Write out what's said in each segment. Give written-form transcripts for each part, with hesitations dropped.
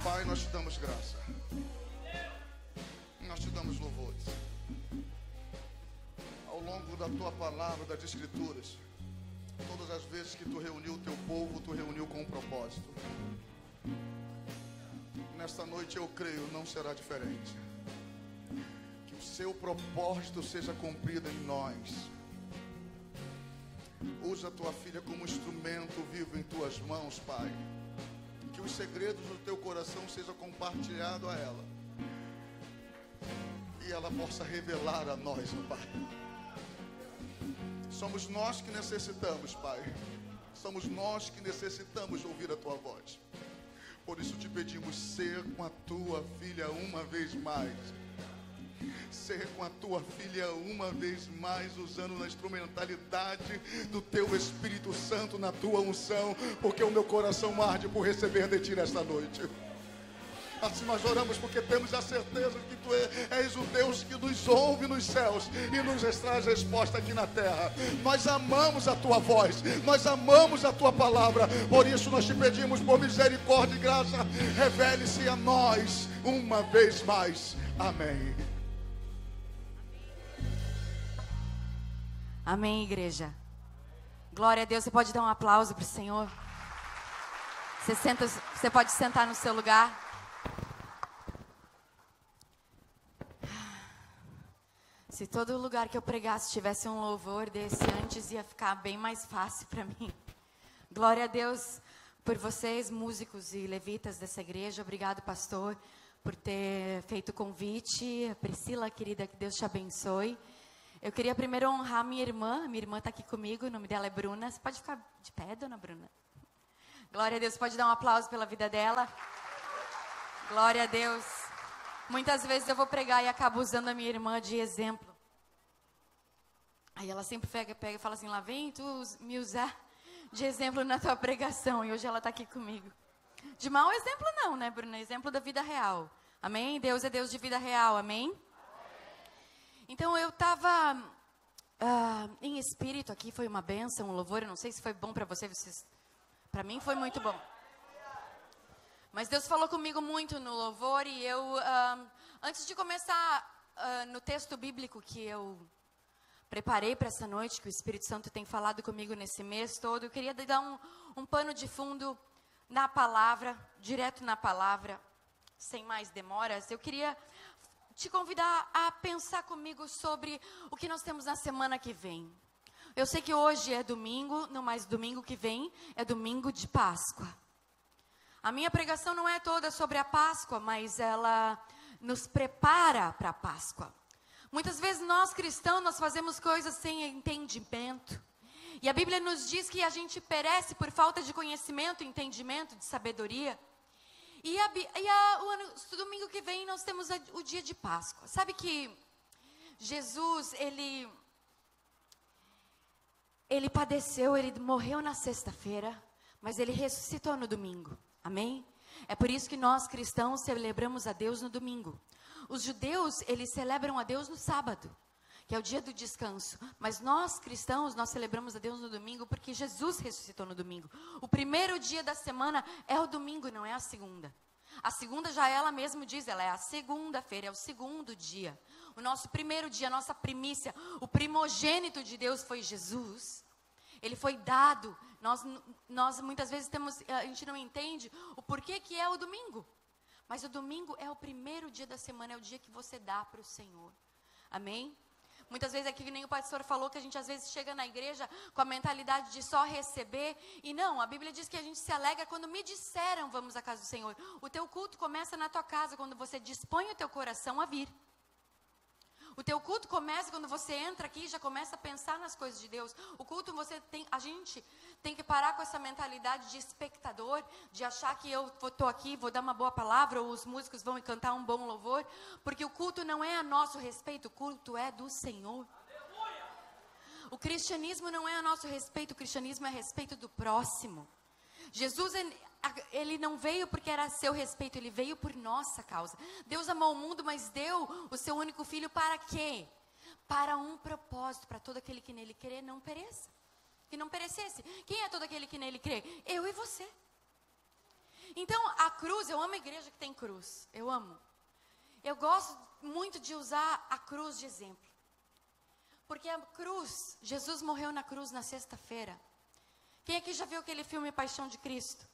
Pai, nós te damos graça. Nós te damos louvores. Ao longo da tua palavra, das escrituras, todas as vezes que tu reuniu o teu povo, tu reuniu com um propósito. Nesta noite eu creio, não será diferente. Que o seu propósito seja cumprido em nós. Usa a tua filha como instrumento vivo em tuas mãos, Pai. Que os segredos do teu coração sejam compartilhados a ela. E ela possa revelar a nós, ó Pai. Somos nós que necessitamos, Pai. Somos nós que necessitamos ouvir a tua voz. Por isso te pedimos, ser com a tua filha uma vez mais. Ser com a tua filha uma vez mais, usando na instrumentalidade do teu Espírito Santo, na tua unção, porque o meu coração arde por receber de ti nesta noite. Assim nós oramos porque temos a certeza que tu és o Deus que nos ouve nos céus e nos traz resposta aqui na terra. Nós amamos a tua voz, nós amamos a tua palavra, por isso nós te pedimos, por misericórdia e graça, revele-se a nós uma vez mais. Amém. Amém, igreja. Glória a Deus. Você pode dar um aplauso para o Senhor? Você pode sentar no seu lugar. Se todo lugar que eu pregasse tivesse um louvor desse antes, ia ficar bem mais fácil para mim. Glória a Deus por vocês, músicos e levitas dessa igreja. Obrigado, pastor, por ter feito o convite. Priscila, querida, que Deus te abençoe. Eu queria primeiro honrar minha irmã está aqui comigo, o nome dela é Bruna. Você pode ficar de pé, dona Bruna? Glória a Deus, pode dar um aplauso pela vida dela? Glória a Deus. Muitas vezes eu vou pregar e acabo usando a minha irmã de exemplo. Aí ela sempre pega e fala assim, lá vem tu me usar de exemplo na tua pregação. E hoje ela está aqui comigo. De mau exemplo não, né, Bruna? Exemplo da vida real. Amém? Deus é Deus de vida real, amém? Então eu estava em espírito aqui, foi uma bênção, um louvor. Eu não sei se foi bom para vocês. Para mim foi muito bom. Mas Deus falou comigo muito no louvor e eu, antes de começar no texto bíblico que eu preparei para essa noite, que o Espírito Santo tem falado comigo nesse mês todo, eu queria dar um pano de fundo na palavra, direto na palavra, sem mais demoras. Eu queria te convidar a pensar comigo sobre o que nós temos na semana que vem. Eu sei que hoje é domingo, não mais domingo que vem, é domingo de Páscoa. A minha pregação não é toda sobre a Páscoa, mas ela nos prepara para a Páscoa. Muitas vezes nós cristãos, nós fazemos coisas sem entendimento. E a Bíblia nos diz que a gente perece por falta de conhecimento, entendimento, de sabedoria. E o domingo que vem nós temos o dia de Páscoa. Sabe que Jesus, ele padeceu, ele morreu na sexta-feira, mas ele ressuscitou no domingo. Amém? É por isso que nós cristãos celebramos a Deus no domingo. Os judeus, eles celebram a Deus no sábado, que é o dia do descanso. Mas nós cristãos, nós celebramos a Deus no domingo porque Jesus ressuscitou no domingo. O primeiro dia da semana é o domingo, não é a segunda. A segunda já ela mesma diz, ela é a segunda-feira, é o segundo dia. O nosso primeiro dia, a nossa primícia, o primogênito de Deus foi Jesus. Ele foi dado. Nós muitas vezes a gente não entende o porquê que é o domingo. Mas o domingo é o primeiro dia da semana, é o dia que você dá para o Senhor. Amém? Muitas vezes aqui, que nem o pastor falou, que a gente às vezes chega na igreja com a mentalidade de só receber. E não, a Bíblia diz que a gente se alegra quando me disseram, vamos à casa do Senhor. O teu culto começa na tua casa, quando você dispõe o teu coração a vir. O teu culto começa quando você entra aqui e já começa a pensar nas coisas de Deus. O culto, a gente tem que parar com essa mentalidade de espectador, de achar que eu estou aqui, vou dar uma boa palavra, ou os músicos vão cantar um bom louvor, porque o culto não é a nosso respeito, o culto é do Senhor. O cristianismo não é a nosso respeito, o cristianismo é a respeito do próximo. Jesus, ele não veio porque era a seu respeito, ele veio por nossa causa. Deus amou o mundo, mas deu o seu único filho para quê? Para um propósito, para todo aquele que nele crê não pereça. Que não perecesse. Quem é todo aquele que nele crê? Eu e você. Então, a cruz, eu amo a igreja que tem cruz. Eu amo. Eu gosto muito de usar a cruz de exemplo. Porque a cruz, Jesus morreu na cruz na sexta-feira. Quem aqui já viu aquele filme Paixão de Cristo?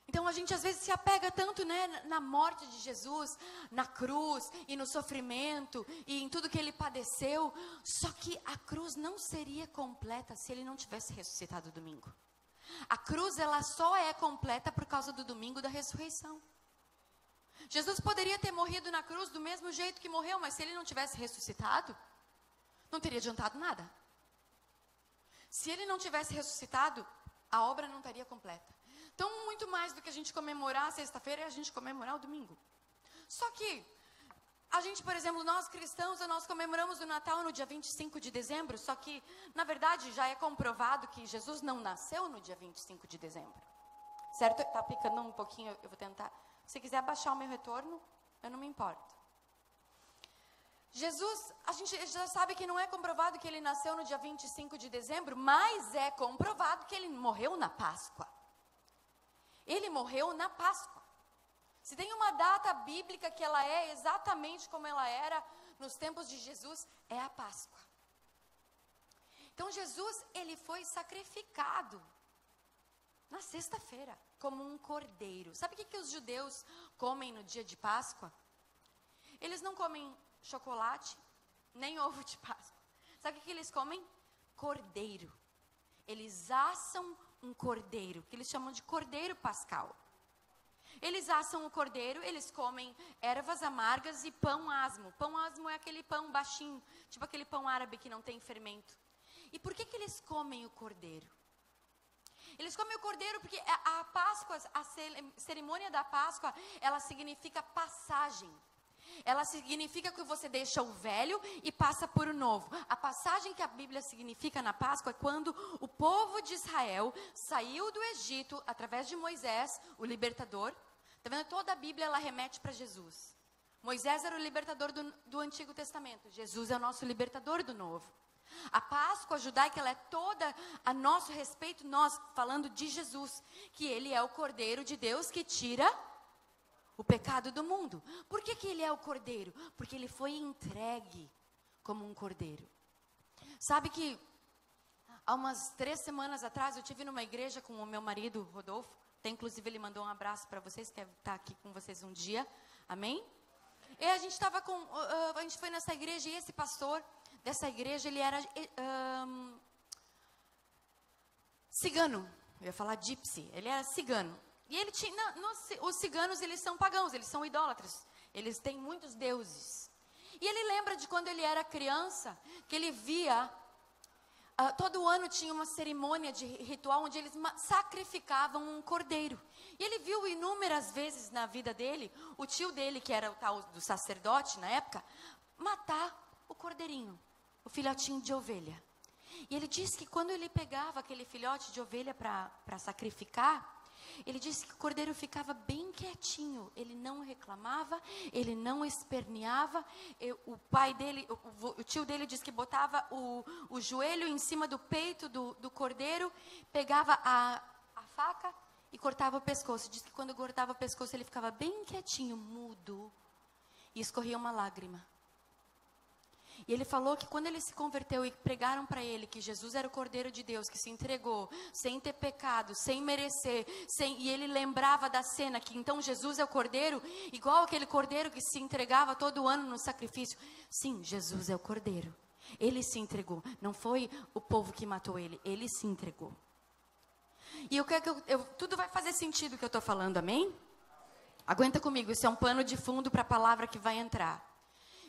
Então a gente às vezes se apega tanto, né, na morte de Jesus, na cruz e no sofrimento e em tudo que ele padeceu. Só que a cruz não seria completa se ele não tivesse ressuscitado domingo. A cruz, ela só é completa por causa do domingo da ressurreição. Jesus poderia ter morrido na cruz do mesmo jeito que morreu, mas se ele não tivesse ressuscitado, não teria adiantado nada. Se ele não tivesse ressuscitado, a obra não estaria completa. Então, muito mais do que a gente comemorar a sexta-feira, é a gente comemorar o domingo. Só que, a gente, por exemplo, nós cristãos, nós comemoramos o Natal no dia 25 de dezembro, só que, na verdade, já é comprovado que Jesus não nasceu no dia 25 de dezembro. Certo? Está picando um pouquinho, eu vou tentar. Se quiser baixar o meu retorno, eu não me importo. Jesus, a gente já sabe que não é comprovado que ele nasceu no dia 25 de dezembro, mas é comprovado que ele morreu na Páscoa. Ele morreu na Páscoa. Se tem uma data bíblica que ela é exatamente como ela era nos tempos de Jesus, é a Páscoa. Então Jesus, ele foi sacrificado na sexta-feira, como um cordeiro. Sabe o que os judeus comem no dia de Páscoa? Eles não comem chocolate, nem ovo de Páscoa. Sabe o que eles comem? Cordeiro. Eles assam um cordeiro, que eles chamam de cordeiro pascal. Eles assam o cordeiro, eles comem ervas amargas e pão asmo. Pão asmo é aquele pão baixinho, tipo aquele pão árabe que não tem fermento. E por que eles comem o cordeiro? Eles comem o cordeiro porque a Páscoa, a cerimônia da Páscoa, ela significa passagem. Ela significa que você deixa o velho e passa por o novo. A passagem que a Bíblia significa na Páscoa é quando o povo de Israel saiu do Egito através de Moisés, o libertador. Está vendo? Toda a Bíblia ela remete para Jesus. Moisés era o libertador do Antigo Testamento. Jesus é o nosso libertador do Novo. A Páscoa judaica, ela é toda a nosso respeito, nós falando de Jesus, que ele é o Cordeiro de Deus que tira o pecado do mundo. Por que ele é o Cordeiro? Porque ele foi entregue como um Cordeiro. Sabe que há umas 3 semanas atrás eu estive numa igreja com o meu marido, Rodolfo. Até inclusive ele mandou um abraço para vocês, quer estar aqui com vocês um dia. Amém? E a gente a gente foi nessa igreja e esse pastor dessa igreja, ele era cigano. Eu ia falar gypsy, ele era cigano. E ele tinha, os ciganos, eles são pagãos, eles são idólatras. Eles têm muitos deuses. E ele lembra de quando ele era criança, que ele via, todo ano tinha uma cerimônia de ritual, onde eles sacrificavam um cordeiro. E ele viu inúmeras vezes na vida dele, o tio dele, que era o tal do sacerdote na época, matar o cordeirinho, o filhotinho de ovelha. E ele disse que quando ele pegava aquele filhote de ovelha para sacrificar, ele disse que o cordeiro ficava bem quietinho, ele não reclamava, ele não esperneava. O pai dele, o tio dele disse que botava o joelho em cima do peito do cordeiro, pegava a faca e cortava o pescoço. Diz que quando cortava o pescoço ele ficava bem quietinho, mudo, e escorria uma lágrima. E ele falou que quando ele se converteu e pregaram para ele que Jesus era o Cordeiro de Deus, que se entregou sem ter pecado, sem merecer, e ele lembrava da cena que então Jesus é o Cordeiro, igual aquele Cordeiro que se entregava todo ano no sacrifício. Sim, Jesus é o Cordeiro. Ele se entregou. Não foi o povo que matou ele, ele se entregou. E tudo vai fazer sentido o que eu estou falando, amém? Aguenta comigo, isso é um pano de fundo para a palavra que vai entrar.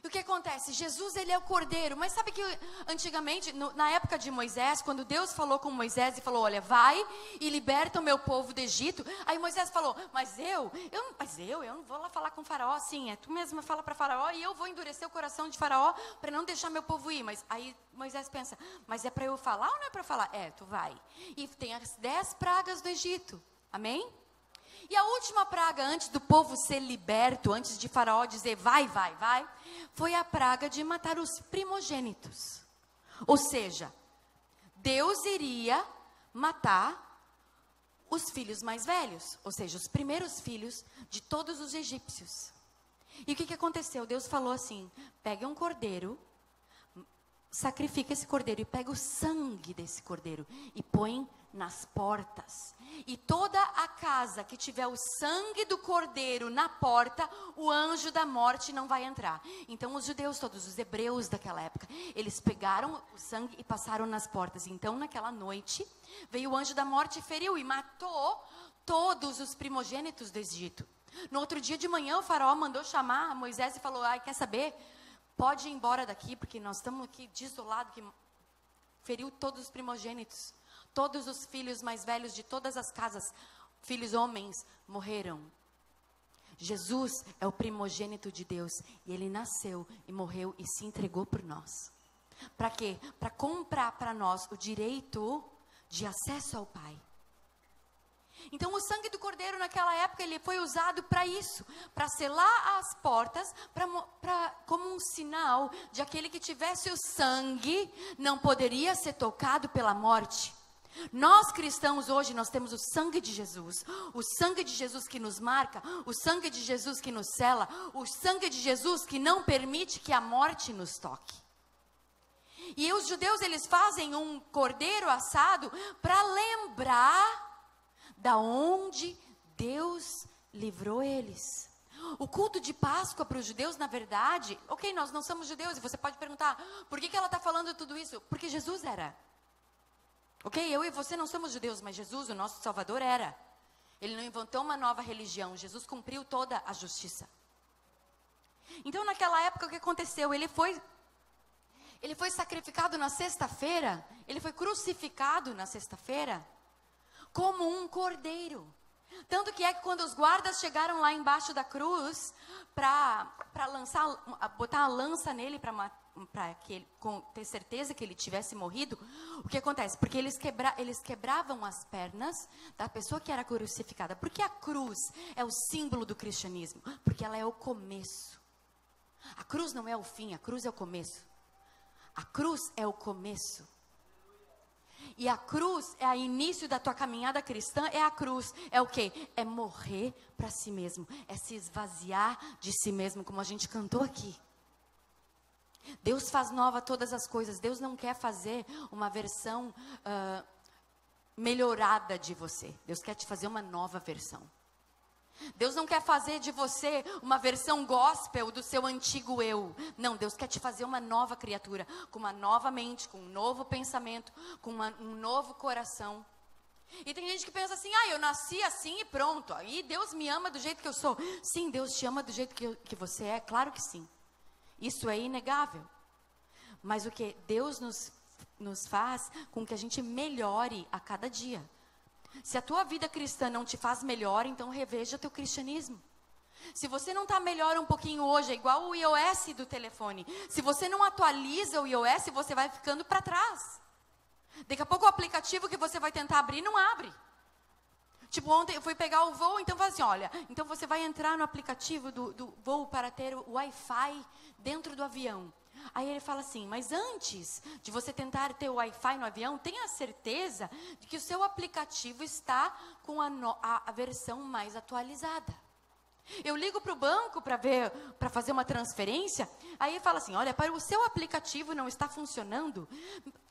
E o que acontece? Jesus, ele é o Cordeiro, mas sabe que antigamente, na época de Moisés, quando Deus falou com Moisés e falou, olha, vai e liberta o meu povo do Egito, aí Moisés falou, mas eu não vou lá falar com Faraó, sim, tu mesma fala para Faraó e eu vou endurecer o coração de Faraó para não deixar meu povo ir. Mas aí Moisés pensa, mas é para eu falar ou não é para falar? Tu vai. E tem as 10 pragas do Egito, amém? E a última praga antes do povo ser liberto, antes de Faraó dizer vai, foi a praga de matar os primogênitos. Ou seja, Deus iria matar os filhos mais velhos, ou seja, os primeiros filhos de todos os egípcios. E o que aconteceu? Deus falou assim: pega um cordeiro, sacrifica esse cordeiro e pega o sangue desse cordeiro e põe nas portas. E toda a casa que tiver o sangue do cordeiro na porta, o anjo da morte não vai entrar. Então os judeus todos, os hebreus daquela época, eles pegaram o sangue e passaram nas portas. Então naquela noite, veio o anjo da morte e feriu e matou todos os primogênitos do Egito. No outro dia de manhã, o faraó mandou chamar Moisés e falou: ai, quer saber? Pode ir embora daqui, porque nós estamos aqui desolados, que feriu todos os primogênitos. Todos os filhos mais velhos de todas as casas, filhos homens, morreram. Jesus é o primogênito de Deus. E ele nasceu e morreu e se entregou por nós. Para quê? Para comprar para nós o direito de acesso ao Pai. Então o sangue do cordeiro naquela época ele foi usado para isso, para selar as portas, como um sinal de aquele que tivesse o sangue não poderia ser tocado pela morte. Nós cristãos hoje nós temos o sangue de Jesus que nos marca, o sangue de Jesus que nos sela, o sangue de Jesus que não permite que a morte nos toque. E os judeus eles fazem um cordeiro assado para lembrar da onde Deus livrou eles. O culto de Páscoa para os judeus, na verdade, ok, nós não somos judeus, e você pode perguntar, por que ela está falando tudo isso? Porque Jesus era. Ok, eu e você não somos judeus, mas Jesus, o nosso Salvador, era. Ele não inventou uma nova religião, Jesus cumpriu toda a justiça. Então naquela época o que aconteceu? Ele foi sacrificado na sexta-feira, ele foi crucificado na sexta-feira, como um cordeiro. Tanto que é que quando os guardas chegaram lá embaixo da cruz, para botar a lança nele, para ter certeza que ele tivesse morrido, o que acontece? Porque eles quebravam as pernas da pessoa que era crucificada. Porque a cruz é o símbolo do cristianismo, porque ela é o começo. A cruz não é o fim, a cruz é o começo. A cruz é o começo. E a cruz é o início da tua caminhada cristã, é a cruz. É o quê? É morrer para si mesmo. É se esvaziar de si mesmo, como a gente cantou aqui. Deus faz nova todas as coisas. Deus não quer fazer uma versão melhorada de você. Deus quer te fazer uma nova versão. Deus não quer fazer de você uma versão gospel do seu antigo eu. Não, Deus quer te fazer uma nova criatura, com uma nova mente, com um novo pensamento, com um novo coração. E tem gente que pensa assim, eu nasci assim e pronto, aí Deus me ama do jeito que eu sou. Sim, Deus te ama do jeito que você é, claro que sim. Isso é inegável. Mas o que? Deus nos faz com que a gente melhore a cada dia. Se a tua vida cristã não te faz melhor, então reveja teu cristianismo. Se você não está melhor um pouquinho hoje, é igual o iOS do telefone. Se você não atualiza o iOS, você vai ficando para trás. Daqui a pouco o aplicativo que você vai tentar abrir, não abre. Tipo, ontem eu fui pegar o voo, então fala assim, olha, então você vai entrar no aplicativo do voo para ter o Wi-Fi dentro do avião. Aí ele fala assim, mas antes de você tentar ter o Wi-Fi no avião, tenha certeza de que o seu aplicativo está com a versão mais atualizada. Eu ligo para o banco para fazer uma transferência, aí ele fala assim, olha, para o seu aplicativo não está funcionando,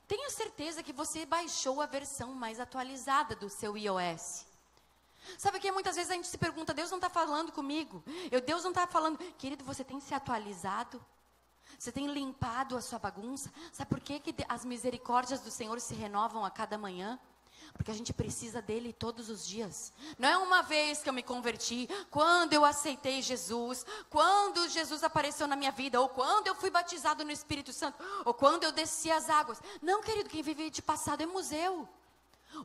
tenha certeza que você baixou a versão mais atualizada do seu iOS. Sabe que muitas vezes a gente se pergunta, Deus não está falando comigo, Deus não está falando, querido, você tem se atualizado? Você tem limpado a sua bagunça? Sabe por que as misericórdias do Senhor se renovam a cada manhã? Porque a gente precisa dele todos os dias. Não é uma vez que eu me converti, quando eu aceitei Jesus, quando Jesus apareceu na minha vida, ou quando eu fui batizado no Espírito Santo, ou quando eu desci as águas. Não, querido, quem vive de passado é museu.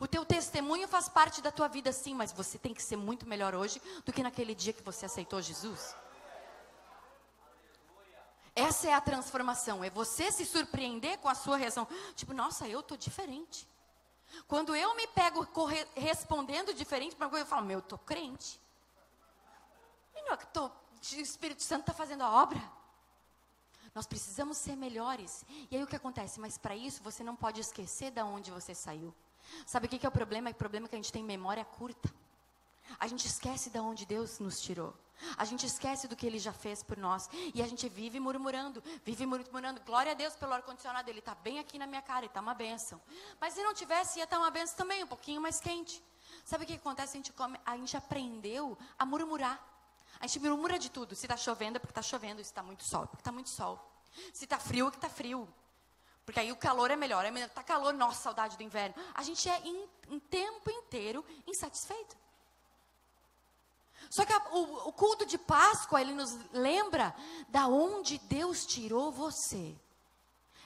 O teu testemunho faz parte da tua vida sim, mas você tem que ser muito melhor hoje do que naquele dia que você aceitou Jesus. Essa é a transformação, é você se surpreender com a sua reação. Tipo, nossa, eu estou diferente. Quando eu me pego respondendo diferente para uma coisa, eu falo, eu estou crente. E não, o Espírito Santo está fazendo a obra. Nós precisamos ser melhores. E aí o que acontece? Mas para isso você não pode esquecer de onde você saiu. Sabe o que é o problema? O problema é que a gente tem memória curta. A gente esquece de onde Deus nos tirou. A gente esquece do que Ele já fez por nós. E a gente vive murmurando. Glória a Deus pelo ar-condicionado. Ele está bem aqui na minha cara, Ele está uma bênção. Mas se não tivesse, ia estar uma bênção também, um pouquinho mais quente. Sabe o que acontece? A gente aprendeu a murmurar. A gente murmura de tudo. Se está chovendo é porque está chovendo. Se está muito sol é porque está muito sol. Se está frio é porque está frio. Porque aí o calor é melhor. Está calor, nossa, saudade do inverno. A gente é em tempo inteiro insatisfeito. Só que o culto de Páscoa, ele nos lembra da onde Deus tirou você.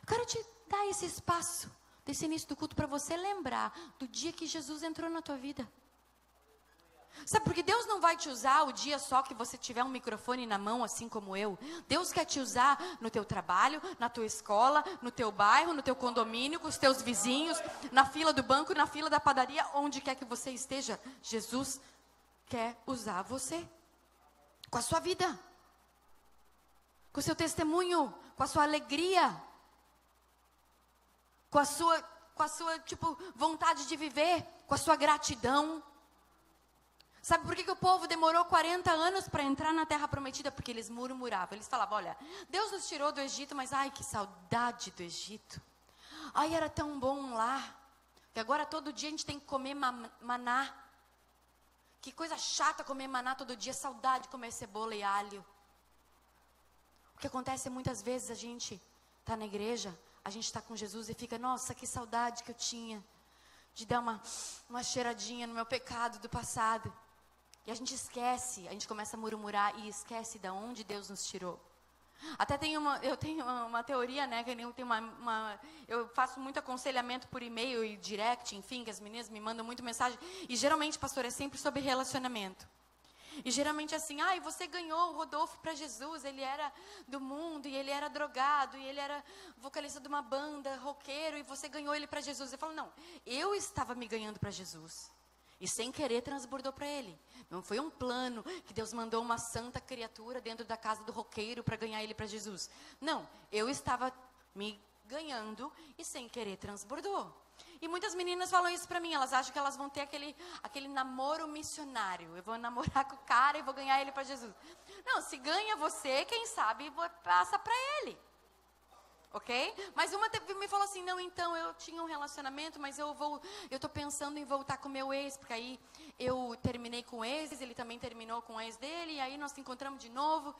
Eu quero te dar esse espaço, desse início do culto, para você lembrar do dia que Jesus entrou na tua vida. Sabe, porque Deus não vai te usar o dia só que você tiver um microfone na mão, assim como eu. Deus quer te usar no teu trabalho, na tua escola, no teu bairro, no teu condomínio, com os teus vizinhos, na fila do banco, na fila da padaria, onde quer que você esteja. Jesus quer usar você, com a sua vida, com o seu testemunho, com a sua alegria, com a sua vontade de viver, com a sua gratidão. Sabe por que o povo demorou 40 anos para entrar na terra prometida? Porque eles murmuravam, eles falavam, olha, Deus nos tirou do Egito, mas ai, que saudade do Egito. Ai, era tão bom lá, que agora todo dia a gente tem que comer maná. Que coisa chata comer maná todo dia, saudade de comer cebola e alho. O que acontece é muitas vezes a gente está na igreja, a gente está com Jesus e fica, nossa, que saudade que eu tinha de dar uma cheiradinha no meu pecado do passado. E a gente esquece, a gente começa a murmurar e esquece de onde Deus nos tirou. Até eu tenho uma teoria, né, que eu faço muito aconselhamento por e-mail e direct, enfim, que as meninas me mandam muito mensagem, e geralmente, pastor, é sempre sobre relacionamento. E geralmente assim, e você ganhou o Rodolfo para Jesus, ele era do mundo, e ele era drogado, e ele era vocalista de uma banda, roqueiro, e você ganhou ele para Jesus. Eu falo, não, eu estava me ganhando para Jesus. E sem querer transbordou para ele. Não foi um plano que Deus mandou uma santa criatura dentro da casa do roqueiro para ganhar ele para Jesus. Não, eu estava me ganhando e sem querer transbordou. E muitas meninas falam isso para mim, elas acham que elas vão ter aquele namoro missionário. Eu vou namorar com o cara e vou ganhar ele para Jesus. Não, se ganha você, quem sabe passa para ele. Ok? Mas uma me falou assim, não, então eu tinha um relacionamento, mas eu tô pensando em voltar com o meu ex, porque aí eu terminei com o ex, ele também terminou com o ex dele, e aí nós nos encontramos de novo.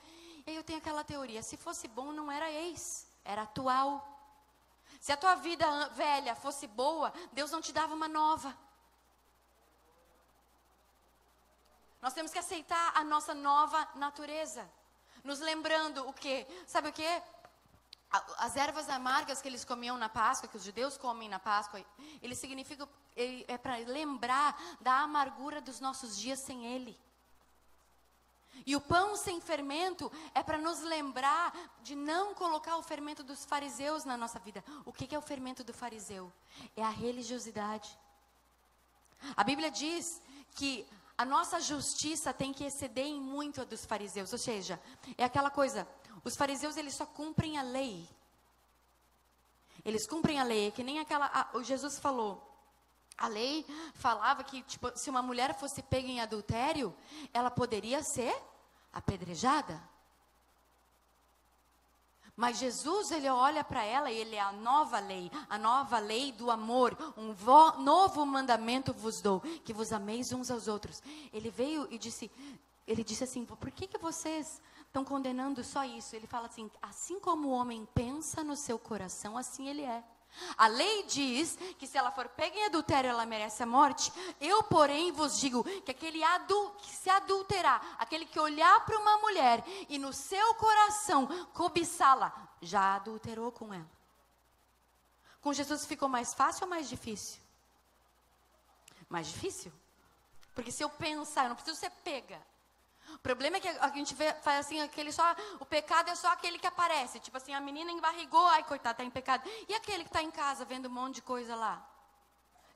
E aí eu tenho aquela teoria, se fosse bom não era ex, era atual. Se a tua vida velha fosse boa, Deus não te dava uma nova. Nós temos que aceitar a nossa nova natureza, nos lembrando o quê? Sabe o quê? As ervas amargas que eles comiam na Páscoa, que os judeus comem na Páscoa, eles significam, é para lembrar da amargura dos nossos dias sem Ele. E o pão sem fermento é para nos lembrar de não colocar o fermento dos fariseus na nossa vida. O que é o fermento do fariseu? É a religiosidade. A Bíblia diz que a nossa justiça tem que exceder em muito a dos fariseus. Ou seja, é aquela coisa... Os fariseus, eles só cumprem a lei. Eles cumprem a lei, que nem o Jesus falou. A lei falava que, se uma mulher fosse pega em adultério, ela poderia ser apedrejada. Mas Jesus, ele olha para ela e ele é a nova lei do amor. Novo mandamento vos dou, que vos ameis uns aos outros. Ele veio e disse assim, por que vocês... estão condenando só isso? Ele fala assim como o homem pensa no seu coração, assim ele é. A lei diz que se ela for pega em adultério, ela merece a morte. Eu, porém, vos digo que aquele que se adulterar, aquele que olhar para uma mulher e no seu coração cobiçá-la, já adulterou com ela. Com Jesus ficou mais fácil ou mais difícil? Mais difícil. Porque se eu pensar, eu não preciso ser pega. O problema é que a gente faz assim, o pecado é só aquele que aparece. Tipo assim, a menina embarrigou, ai, coitada, está em pecado. E aquele que está em casa vendo um monte de coisa lá?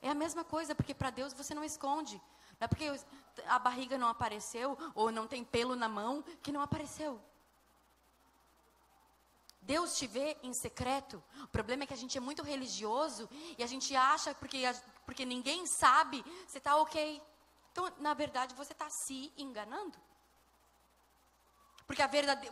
É a mesma coisa, porque para Deus você não esconde. Não é porque a barriga não apareceu, ou não tem pelo na mão, que não apareceu. Deus te vê em secreto. O problema é que a gente é muito religioso e a gente acha porque ninguém sabe, você está ok. Então, na verdade, você está se enganando. Porque a verdade,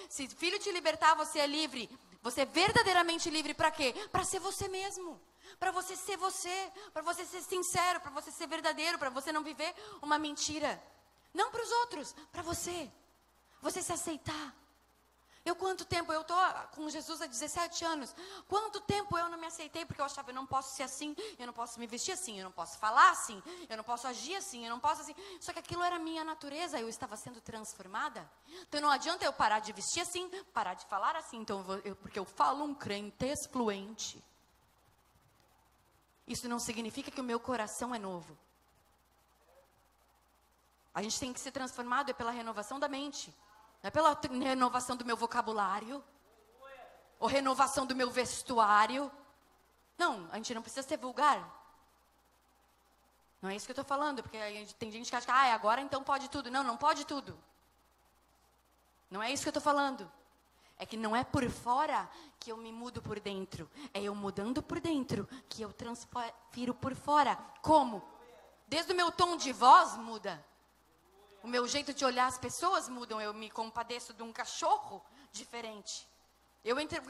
se filho te libertar, você é livre. Você é verdadeiramente livre para quê? Para ser você mesmo. Para você ser você. Para você ser sincero. Para você ser verdadeiro. Para você não viver uma mentira. Não para os outros. Para você. Você se aceitar. Quanto tempo, eu estou com Jesus há 17 anos, quanto tempo eu não me aceitei, porque eu achava, eu não posso ser assim, eu não posso me vestir assim, eu não posso falar assim, eu não posso agir assim, eu não posso assim, só que aquilo era a minha natureza, eu estava sendo transformada, então não adianta eu parar de vestir assim, parar de falar assim, então porque eu falo um crentez fluente, isso não significa que o meu coração é novo, a gente tem que ser transformado, é pela renovação da mente, não é pela renovação do meu vocabulário, ou renovação do meu vestuário. Não, a gente não precisa ser vulgar. Não é isso que eu estou falando, porque tem gente que acha que agora então pode tudo. Não, não pode tudo. Não é isso que eu estou falando. É que não é por fora que eu me mudo por dentro. É eu mudando por dentro que eu transfiro por fora. Como? Desde o meu tom de voz muda. O meu jeito de olhar as pessoas mudam. Eu me compadeço de um cachorro diferente.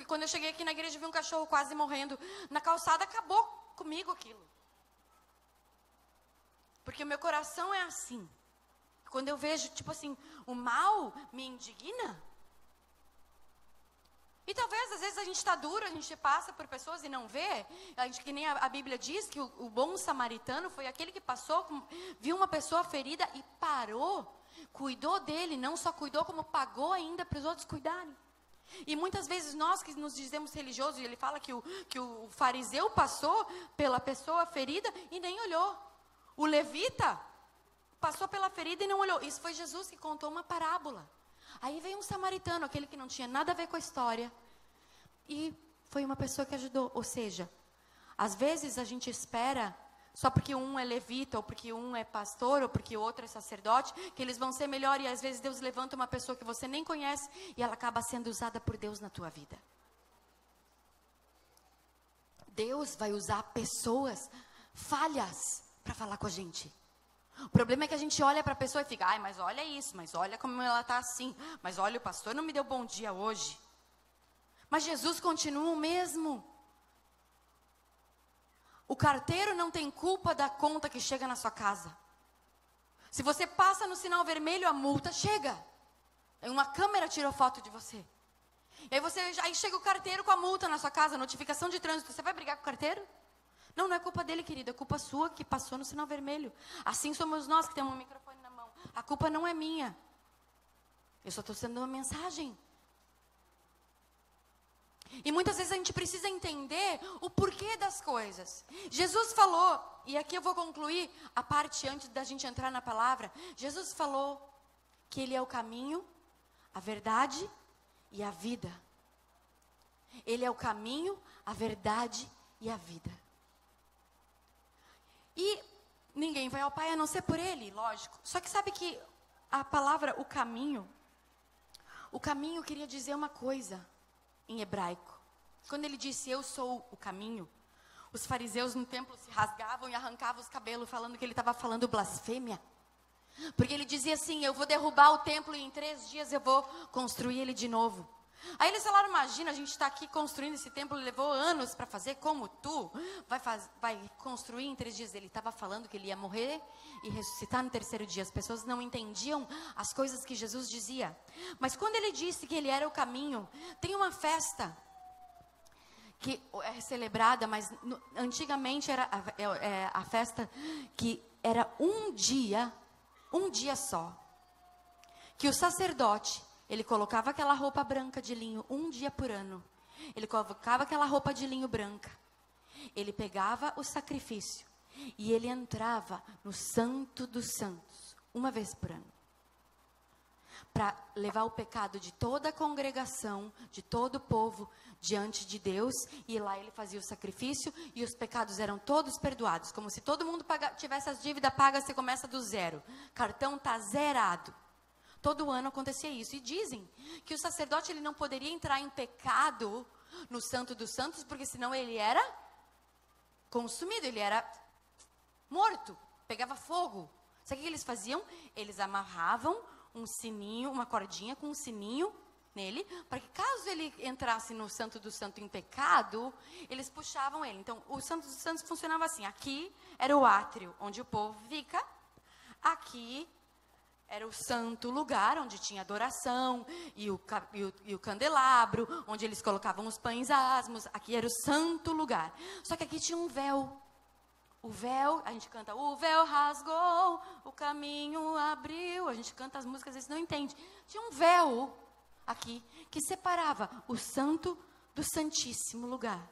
Quando eu cheguei aqui na igreja, vi um cachorro quase morrendo na calçada, acabou comigo aquilo. Porque o meu coração é assim. Quando eu vejo, tipo assim, o mal me indigna. E talvez, às vezes, a gente está duro, a gente passa por pessoas e não vê. Que nem a Bíblia diz que o bom samaritano foi aquele que passou, viu uma pessoa ferida e parou. Cuidou dele, não só cuidou, como pagou ainda para os outros cuidarem. E muitas vezes nós que nos dizemos religiosos, e ele fala que o fariseu passou pela pessoa ferida e nem olhou. O levita passou pela ferida e não olhou. Isso foi Jesus que contou uma parábola. Aí veio um samaritano, aquele que não tinha nada a ver com a história. E foi uma pessoa que ajudou. Ou seja, às vezes a gente espera, só porque um é levita, ou porque um é pastor, ou porque o outro é sacerdote, que eles vão ser melhor. E às vezes Deus levanta uma pessoa que você nem conhece e ela acaba sendo usada por Deus na tua vida. Deus vai usar pessoas falhas para falar com a gente. O problema é que a gente olha para a pessoa e fica, mas olha isso, mas olha como ela está assim, mas olha, o pastor não me deu bom dia hoje. Mas Jesus continua o mesmo. O carteiro não tem culpa da conta que chega na sua casa. Se você passa no sinal vermelho, a multa chega. Uma câmera tirou foto de você. E aí chega o carteiro com a multa na sua casa, notificação de trânsito, você vai brigar com o carteiro? Não, não é culpa dele, querida, é culpa sua que passou no sinal vermelho. Assim somos nós que temos um microfone na mão. A culpa não é minha. Eu só estou dando uma mensagem. E muitas vezes a gente precisa entender o porquê das coisas. Jesus falou, e aqui eu vou concluir a parte antes da gente entrar na palavra. Jesus falou que Ele é o caminho, a verdade e a vida. Ele é o caminho, a verdade e a vida. E ninguém vai ao Pai a não ser por Ele, lógico. Só que sabe que a palavra, o caminho queria dizer uma coisa em hebraico. Quando ele disse, eu sou o caminho, os fariseus no templo se rasgavam e arrancavam os cabelos, falando que ele estava falando blasfêmia. Porque ele dizia assim, eu vou derrubar o templo e em 3 dias eu vou construir ele de novo. Aí eles falaram, imagina, a gente está aqui construindo esse templo, levou anos para fazer, como tu vai construir em 3 dias? Ele estava falando que ele ia morrer e ressuscitar no 3º dia. As pessoas não entendiam as coisas que Jesus dizia. Mas quando ele disse que ele era o caminho, tem uma festa que é celebrada, mas antigamente era a festa que era um dia só. Que o sacerdote, ele colocava aquela roupa branca de linho 1 dia por ano. Ele colocava aquela roupa de linho branca. Ele pegava o sacrifício e ele entrava no Santo dos Santos 1 vez por ano. Para levar o pecado de toda a congregação, de todo o povo, diante de Deus. E lá ele fazia o sacrifício e os pecados eram todos perdoados. Como se todo mundo tivesse as dívidas pagas, você começa do zero. Cartão está zerado. todo ano acontecia isso. E dizem que o sacerdote ele não poderia entrar em pecado no Santo dos Santos, porque senão ele era consumido, ele era morto, pegava fogo. Sabe o que eles faziam? Eles amarravam um sininho, uma cordinha com um sininho nele, para que caso ele entrasse no Santo do Santo em pecado, eles puxavam ele. Então, o Santo dos Santos funcionava assim: aqui era o átrio, onde o povo fica, aqui era o santo lugar, onde tinha adoração, e o candelabro, onde eles colocavam os pães asmos, aqui era o santo lugar. Só que aqui tinha um véu. O véu, a gente canta, o véu rasgou, o caminho abriu, a gente canta as músicas, às vezes não entende. Tinha um véu aqui, que separava o santo do santíssimo lugar,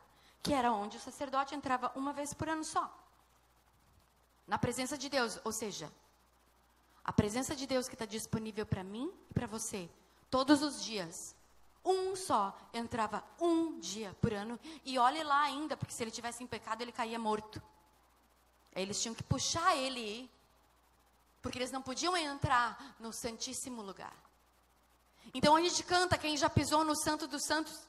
que era onde o sacerdote entrava uma vez por ano só, na presença de Deus. Ou seja, a presença de Deus que está disponível para mim e para você, todos os dias, um só entrava um dia por ano, e olhe lá ainda, porque se ele tivesse em pecado, ele caía morto. Eles tinham que puxar ele, porque eles não podiam entrar no santíssimo lugar. Então a gente canta, quem já pisou no Santo dos Santos,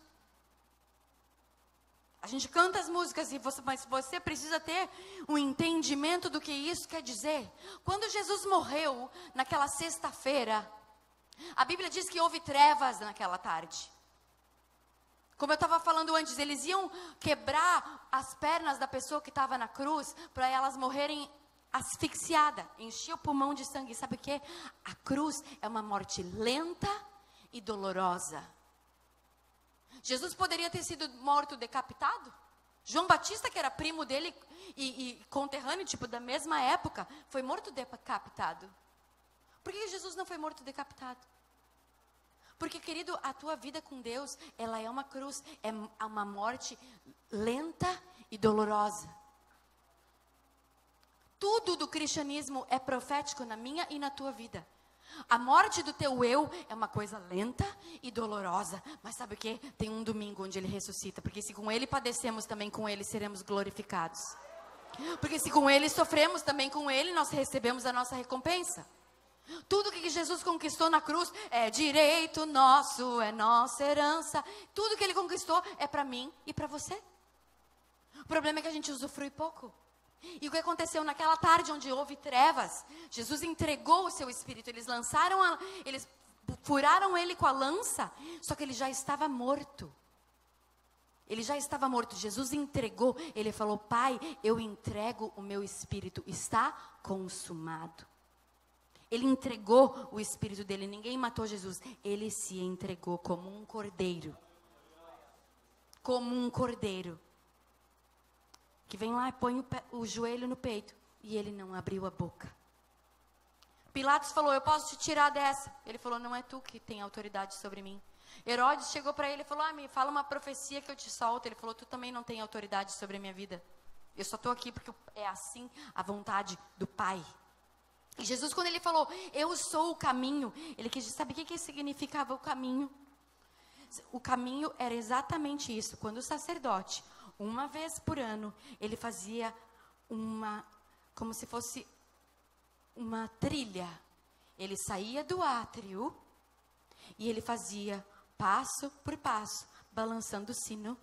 a gente canta as músicas, mas você precisa ter um entendimento do que isso quer dizer. Quando Jesus morreu, naquela sexta-feira, a Bíblia diz que houve trevas naquela tarde. Como eu estava falando antes, eles iam quebrar as pernas da pessoa que estava na cruz, para elas morrerem asfixiadas, encher o pulmão de sangue. Sabe o que? A cruz é uma morte lenta e dolorosa. Jesus poderia ter sido morto decapitado. João Batista, que era primo dele e conterrâneo, tipo da mesma época, foi morto decapitado. Por que Jesus não foi morto decapitado? Porque, querido, a tua vida com Deus, ela é uma cruz, é uma morte lenta e dolorosa. Tudo do cristianismo é profético na minha e na tua vida. A morte do teu eu é uma coisa lenta e dolorosa, mas sabe o que? Tem um domingo onde ele ressuscita, porque se com ele padecemos, também com ele seremos glorificados. Porque se com ele sofremos, também com ele nós recebemos a nossa recompensa. Tudo que Jesus conquistou na cruz é direito nosso, é nossa herança. Tudo que ele conquistou é para mim e para você. O problema é que a gente usufrui pouco. E o que aconteceu naquela tarde onde houve trevas? Jesus entregou o seu espírito. Eles eles furaram ele com a lança, só que ele já estava morto. Ele já estava morto. Jesus entregou. Ele falou: Pai, eu entrego o meu espírito. Está consumado. Ele entregou o espírito dele. Ninguém matou Jesus. Ele se entregou como um cordeiro. Como um cordeiro. Que vem lá e põe o joelho no peito. E ele não abriu a boca. Pilatos falou: eu posso te tirar dessa. Ele falou: não é tu que tem autoridade sobre mim. Herodes chegou para ele e falou: me fala uma profecia que eu te solto. Ele falou: tu também não tem autoridade sobre a minha vida. Eu só estou aqui porque é assim a vontade do Pai. E Jesus, quando ele falou: eu sou o caminho, ele quis dizer, sabe o que significava o caminho? O caminho era exatamente isso. Quando o sacerdote, uma vez por ano, ele fazia como se fosse uma trilha. Ele saía do átrio e ele fazia passo por passo, balançando o sino,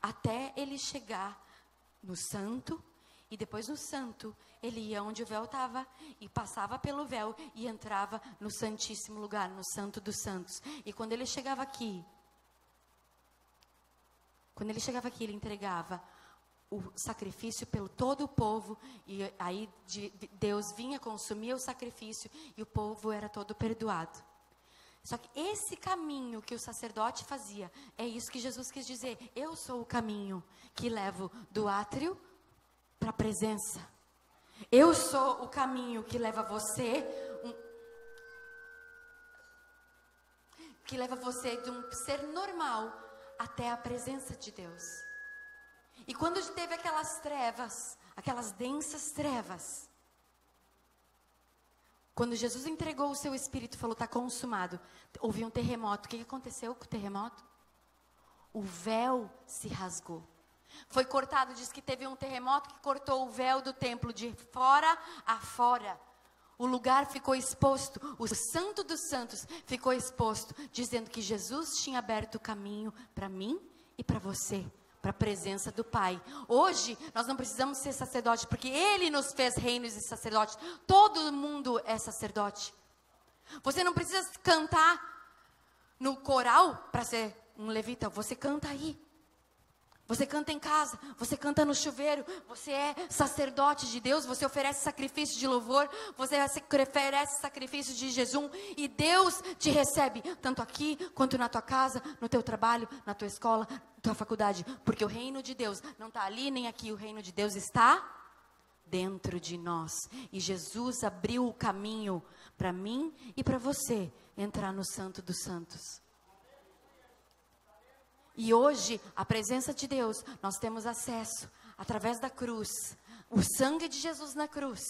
até ele chegar no santo. E depois no santo, ele ia onde o véu estava e passava pelo véu e entrava no santíssimo lugar, no santo dos santos. E quando ele chegava aqui, ele entregava o sacrifício pelo todo o povo. E aí Deus vinha, consumia o sacrifício e o povo era todo perdoado. Só que esse caminho que o sacerdote fazia, é isso que Jesus quis dizer. Eu sou o caminho que levo do átrio para a presença. Eu sou o caminho que leva você de um ser normal até a presença de Deus. E quando teve aquelas trevas, aquelas densas trevas, quando Jesus entregou o seu espírito e falou: está consumado, houve um terremoto. O que aconteceu com o terremoto? O véu se rasgou. Foi cortado, diz que teve um terremoto que cortou o véu do templo de fora a fora. o lugar ficou exposto, o Santo dos Santos ficou exposto, dizendo que Jesus tinha aberto o caminho para mim e para você, para a presença do Pai. Hoje, nós não precisamos ser sacerdote, porque Ele nos fez reinos e sacerdotes. Todo mundo é sacerdote. Você não precisa cantar no coral para ser um levita, você canta aí. Você canta em casa, você canta no chuveiro, você é sacerdote de Deus, você oferece sacrifício de louvor, você oferece sacrifício de jejum, e Deus te recebe, tanto aqui, quanto na tua casa, no teu trabalho, na tua escola, na tua faculdade, porque o reino de Deus não está ali nem aqui, o reino de Deus está dentro de nós, e Jesus abriu o caminho para mim e para você entrar no Santo dos Santos. E hoje, a presença de Deus, nós temos acesso através da cruz, o sangue de Jesus na cruz.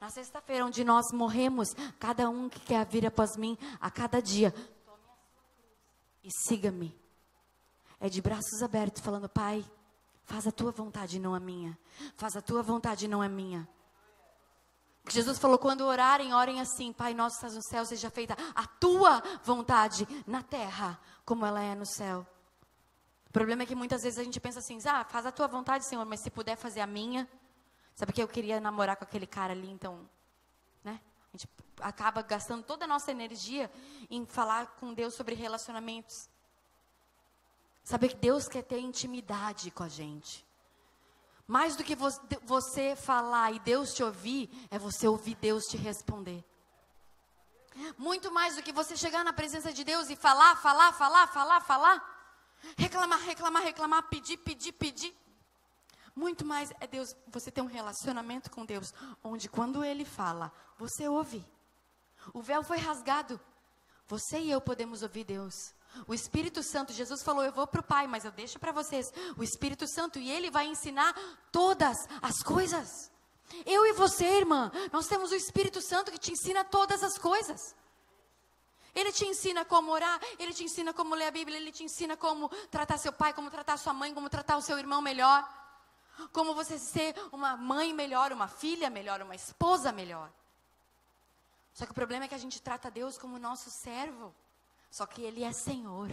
Na sexta-feira, onde nós morremos, cada um que quer vir após mim, a cada dia, tome a sua cruz e siga-me. É de braços abertos, falando: Pai, faz a tua vontade, não a minha. Faz a tua vontade, não a minha. Jesus falou: quando orarem, orem assim: Pai nosso que estás no céu, seja feita a tua vontade na terra, como ela é no céu. O problema é que muitas vezes a gente pensa assim: faz a tua vontade, Senhor, mas se puder fazer a minha. Sabe que eu queria namorar com aquele cara ali, então, né? A gente acaba gastando toda a nossa energia em falar com Deus sobre relacionamentos. Sabe que Deus quer ter intimidade com a gente. Mais do que você falar e Deus te ouvir, é você ouvir Deus te responder. Muito mais do que você chegar na presença de Deus e falar. Reclamar, pedir. Muito mais é Deus, você ter um relacionamento com Deus, onde quando Ele fala, você ouve. O véu foi rasgado. Você e eu podemos ouvir Deus. O Espírito Santo, Jesus falou: eu vou para o Pai, mas eu deixo para vocês o Espírito Santo, e Ele vai ensinar todas as coisas. Eu e você, irmã, nós temos o Espírito Santo que te ensina todas as coisas. Ele te ensina como orar, Ele te ensina como ler a Bíblia, Ele te ensina como tratar seu pai, como tratar sua mãe, como tratar o seu irmão melhor. Como você ser uma mãe melhor, uma filha melhor, uma esposa melhor. Só que o problema é que a gente trata Deus como nosso servo. Só que Ele é Senhor.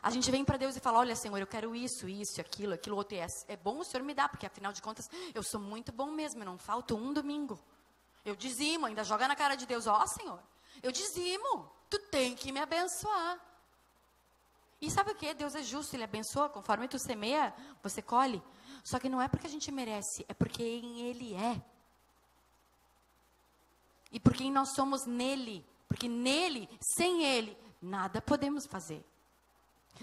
A gente vem para Deus e fala: olha, Senhor, eu quero isso, aquilo outro. E é bom o Senhor me dar, porque afinal de contas, eu sou muito bom mesmo, eu não falto um domingo. Eu dizimo, ainda joga na cara de Deus: ó, Senhor, eu dizimo, tu tem que me abençoar. E sabe o que? Deus é justo, Ele abençoa, conforme tu semeia, você colhe. Só que não é porque a gente merece, é porque em Ele é. E por quem nós somos nele. Porque nele, sem Ele, nada podemos fazer.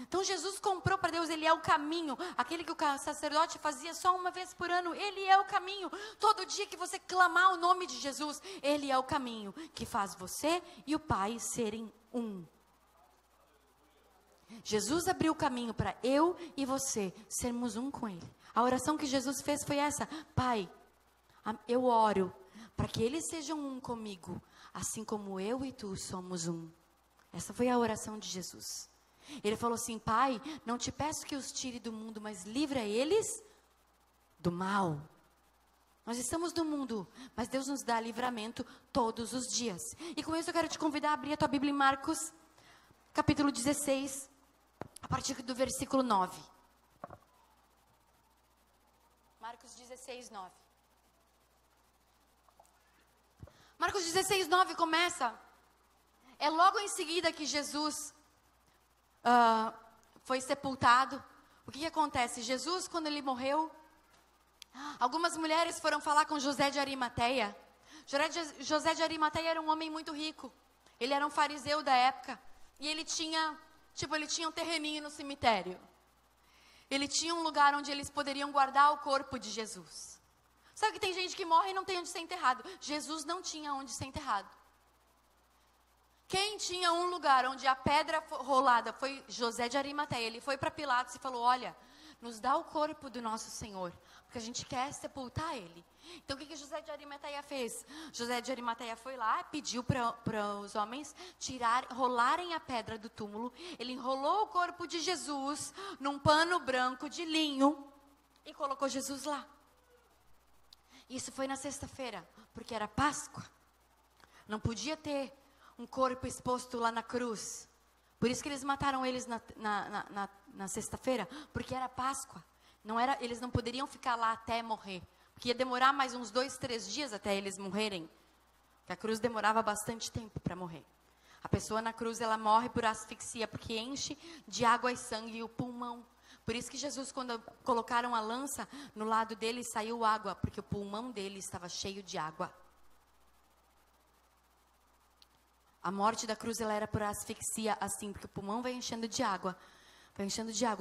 Então Jesus comprou para Deus, Ele é o caminho. Aquele que o sacerdote fazia só uma vez por ano, Ele é o caminho. Todo dia que você clamar o nome de Jesus, Ele é o caminho que faz você e o Pai serem um. Jesus abriu o caminho para eu e você sermos um com Ele. A oração que Jesus fez foi essa: Pai, eu oro para que eles sejam um comigo, assim como eu e tu somos um. Essa foi a oração de Jesus. Ele falou assim: Pai, não te peço que os tire do mundo, mas livra eles do mal. Nós estamos no mundo, mas Deus nos dá livramento todos os dias. E com isso eu quero te convidar a abrir a tua Bíblia em Marcos, capítulo 16, a partir do versículo 9. Marcos 16, 9. Marcos 16, 9 começa. É logo em seguida que Jesus foi sepultado. O que acontece? Jesus, quando ele morreu, algumas mulheres foram falar com José de Arimateia. José de Arimateia era um homem muito rico. Ele era um fariseu da época. E ele tinha um terreninho no cemitério. Ele tinha um lugar onde eles poderiam guardar o corpo de Jesus. Sabe que tem gente que morre e não tem onde ser enterrado. Jesus não tinha onde ser enterrado. Quem tinha um lugar onde a pedra rolada foi José de Arimateia. Ele foi para Pilatos e falou: olha, nos dá o corpo do nosso Senhor, porque a gente quer sepultar ele. Então o que José de Arimateia fez? José de Arimateia foi lá, pediu para os homens rolarem a pedra do túmulo. Ele enrolou o corpo de Jesus num pano branco de linho e colocou Jesus lá. Isso foi na sexta-feira, porque era Páscoa. Não podia ter um corpo exposto lá na cruz. Por isso que eles mataram eles na sexta-feira, porque era Páscoa. Eles não poderiam ficar lá até morrer, porque ia demorar mais uns 2, 3 dias até eles morrerem. Porque a cruz demorava bastante tempo para morrer. A pessoa na cruz, ela morre por asfixia, porque enche de água e sangue o pulmão. Por isso que Jesus, quando colocaram a lança no lado dele, saiu água, porque o pulmão dele estava cheio de água. A morte da cruz, ela era por asfixia, assim, porque o pulmão vai enchendo de água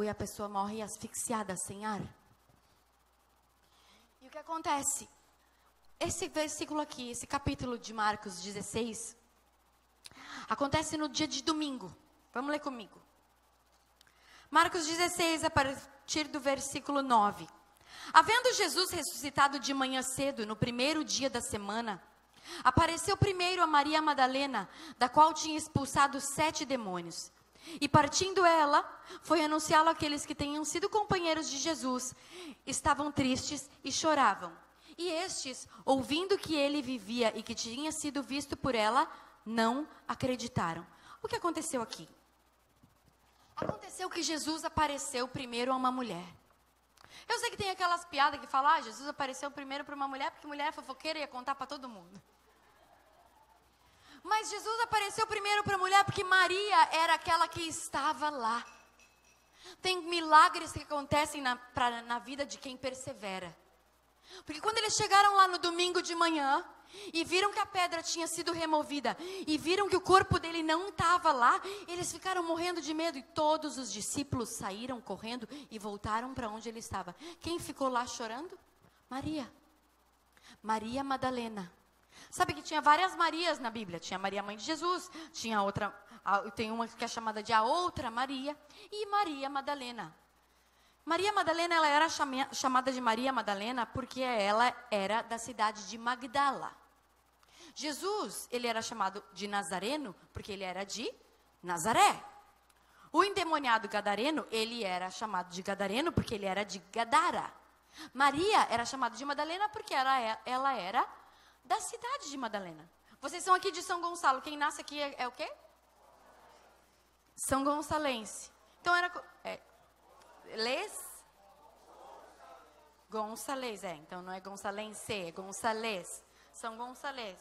e a pessoa morre asfixiada, sem ar. E o que acontece? Esse versículo aqui, esse capítulo de Marcos 16, acontece no dia de domingo. Vamos ler comigo. Marcos 16, a partir do versículo 9. Havendo Jesus ressuscitado de manhã cedo, no primeiro dia da semana, apareceu primeiro a Maria Madalena, da qual tinha expulsado 7 demônios. E partindo ela, foi anunciá-lo àqueles que tinham sido companheiros de Jesus. Estavam tristes e choravam. E estes, ouvindo que ele vivia e que tinha sido visto por ela, não acreditaram. O que aconteceu aqui? Aconteceu que Jesus apareceu primeiro a uma mulher. Eu sei que tem aquelas piadas que falam, Jesus apareceu primeiro para uma mulher, porque mulher é fofoqueira e ia contar para todo mundo. Mas Jesus apareceu primeiro para a mulher, porque Maria era aquela que estava lá. Tem milagres que acontecem na vida de quem persevera. Porque quando eles chegaram lá no domingo de manhã, e viram que a pedra tinha sido removida, e viram que o corpo dele não estava lá, eles ficaram morrendo de medo, e todos os discípulos saíram correndo e voltaram para onde ele estava. Quem ficou lá chorando? Maria. Maria Madalena. Sabe que tinha várias Marias na Bíblia. Tinha Maria, mãe de Jesus, tinha outra, tem uma que é chamada de a outra Maria, e Maria Madalena. Maria Madalena, ela era chamada de Maria Madalena porque ela era da cidade de Magdala. Jesus, ele era chamado de Nazareno porque ele era de Nazaré. O endemoniado gadareno, ele era chamado de gadareno porque ele era de Gadara. Maria era chamada de Madalena porque ela era da cidade de Madalena. Vocês são aqui de São Gonçalo. Quem nasce aqui é o quê? São Gonçalense. Então era... Gonçalves, então não é Gonçalense, é Gonçalves. São Gonçalves.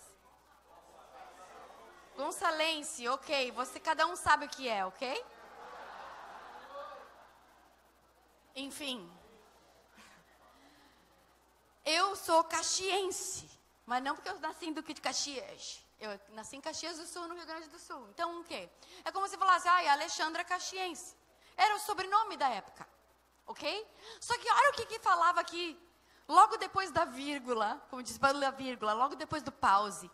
Gonçalense, ok. Cada um sabe o que é, ok? Enfim. Eu sou caxiense, mas não porque eu nasci em Duque de Caxias. Eu nasci em Caxias do Sul, no Rio Grande do Sul. Então, o quê? É como se falasse, Alexandra Caxiense. Era o sobrenome da época. Ok? Só que olha o que falava aqui, logo depois da vírgula, como diz a vírgula, logo depois do pause.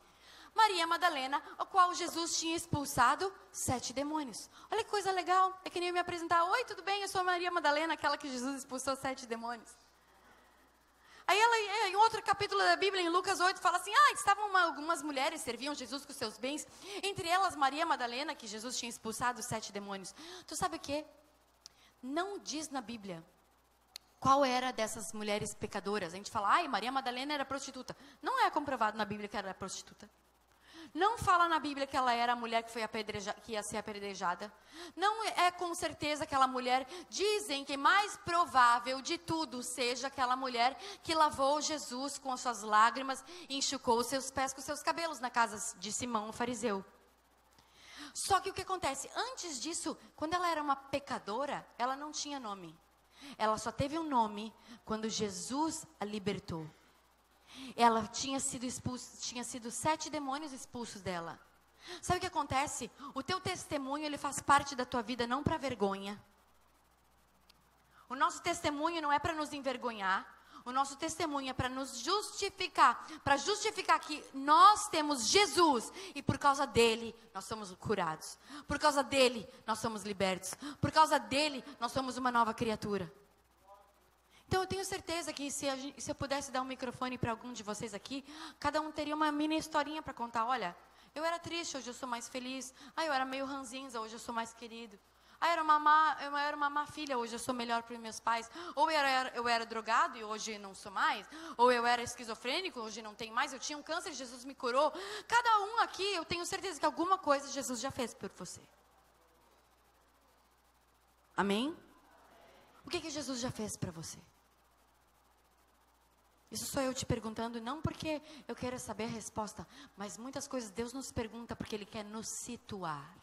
Maria Madalena, a qual Jesus tinha expulsado 7 demônios. Olha que coisa legal, é que nem eu me apresentar, oi, tudo bem, eu sou a Maria Madalena, aquela que Jesus expulsou 7 demônios. Aí ela, em outro capítulo da Bíblia, em Lucas 8, fala assim, estavam algumas mulheres, serviam Jesus com seus bens, entre elas Maria Madalena, que Jesus tinha expulsado 7 demônios. Tu sabe o quê? Não diz na Bíblia qual era dessas mulheres pecadoras. A gente fala, Maria Madalena era prostituta. Não é comprovado na Bíblia que ela era prostituta. Não fala na Bíblia que ela era a mulher que ia ser apedrejada. Não é com certeza aquela mulher. Dizem que mais provável de tudo seja aquela mulher que lavou Jesus com as suas lágrimas e enxugou os seus pés com os seus cabelos na casa de Simão, o fariseu. Só que o que acontece? Antes disso, quando ela era uma pecadora, ela não tinha nome. Ela só teve um nome quando Jesus a libertou. Ela tinha sido expulsa, tinha sido 7 demônios expulsos dela. Sabe o que acontece? O teu testemunho, ele faz parte da tua vida, não para vergonha. O nosso testemunho não é para nos envergonhar. O nosso testemunho é para nos justificar, para justificar que nós temos Jesus e por causa dele nós somos curados. Por causa dele nós somos libertos. Por causa dele nós somos uma nova criatura. Então eu tenho certeza que se eu pudesse dar um microfone para algum de vocês aqui, cada um teria uma mini historinha para contar. Olha, eu era triste, hoje eu sou mais feliz. Eu era meio ranzinza, hoje eu sou mais querido. Ah, eu era uma má filha, hoje eu sou melhor para os meus pais. Ou eu era drogado e hoje não sou mais. Ou eu era esquizofrênico, hoje não tenho mais. Eu tinha um câncer, Jesus me curou. Cada um aqui, eu tenho certeza que alguma coisa Jesus já fez por você. Amém? O que Jesus já fez para você? Isso sou eu te perguntando, não porque eu quero saber a resposta, mas muitas coisas Deus nos pergunta porque Ele quer nos situar.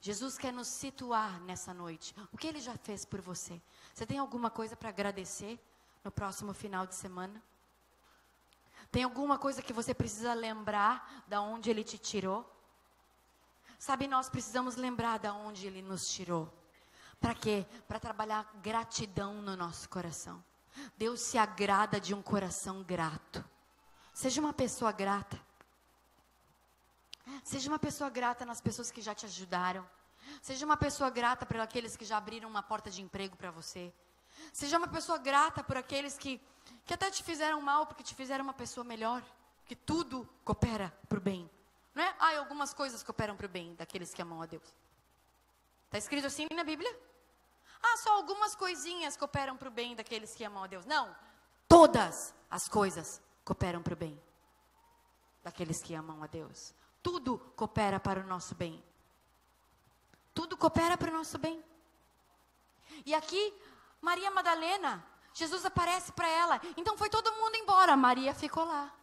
Jesus quer nos situar nessa noite. O que Ele já fez por você? Você tem alguma coisa para agradecer no próximo final de semana? Tem alguma coisa que você precisa lembrar da onde Ele te tirou? Sabe, nós precisamos lembrar da onde Ele nos tirou. Para quê? Para trabalhar gratidão no nosso coração. Deus se agrada de um coração grato. Seja uma pessoa grata. Seja uma pessoa grata nas pessoas que já te ajudaram. Seja uma pessoa grata por aqueles que já abriram uma porta de emprego para você. Seja uma pessoa grata por aqueles que até te fizeram mal, porque te fizeram uma pessoa melhor. Que tudo coopera para o bem. Não é? Ah, algumas coisas cooperam para o bem daqueles que amam a Deus. Está escrito assim na Bíblia? Ah, só algumas coisinhas cooperam para o bem daqueles que amam a Deus. Não, todas as coisas cooperam para o bem daqueles que amam a Deus. Tudo coopera para o nosso bem. Tudo coopera para o nosso bem. E aqui, Maria Madalena, Jesus aparece para ela. Então foi todo mundo embora, Maria ficou lá.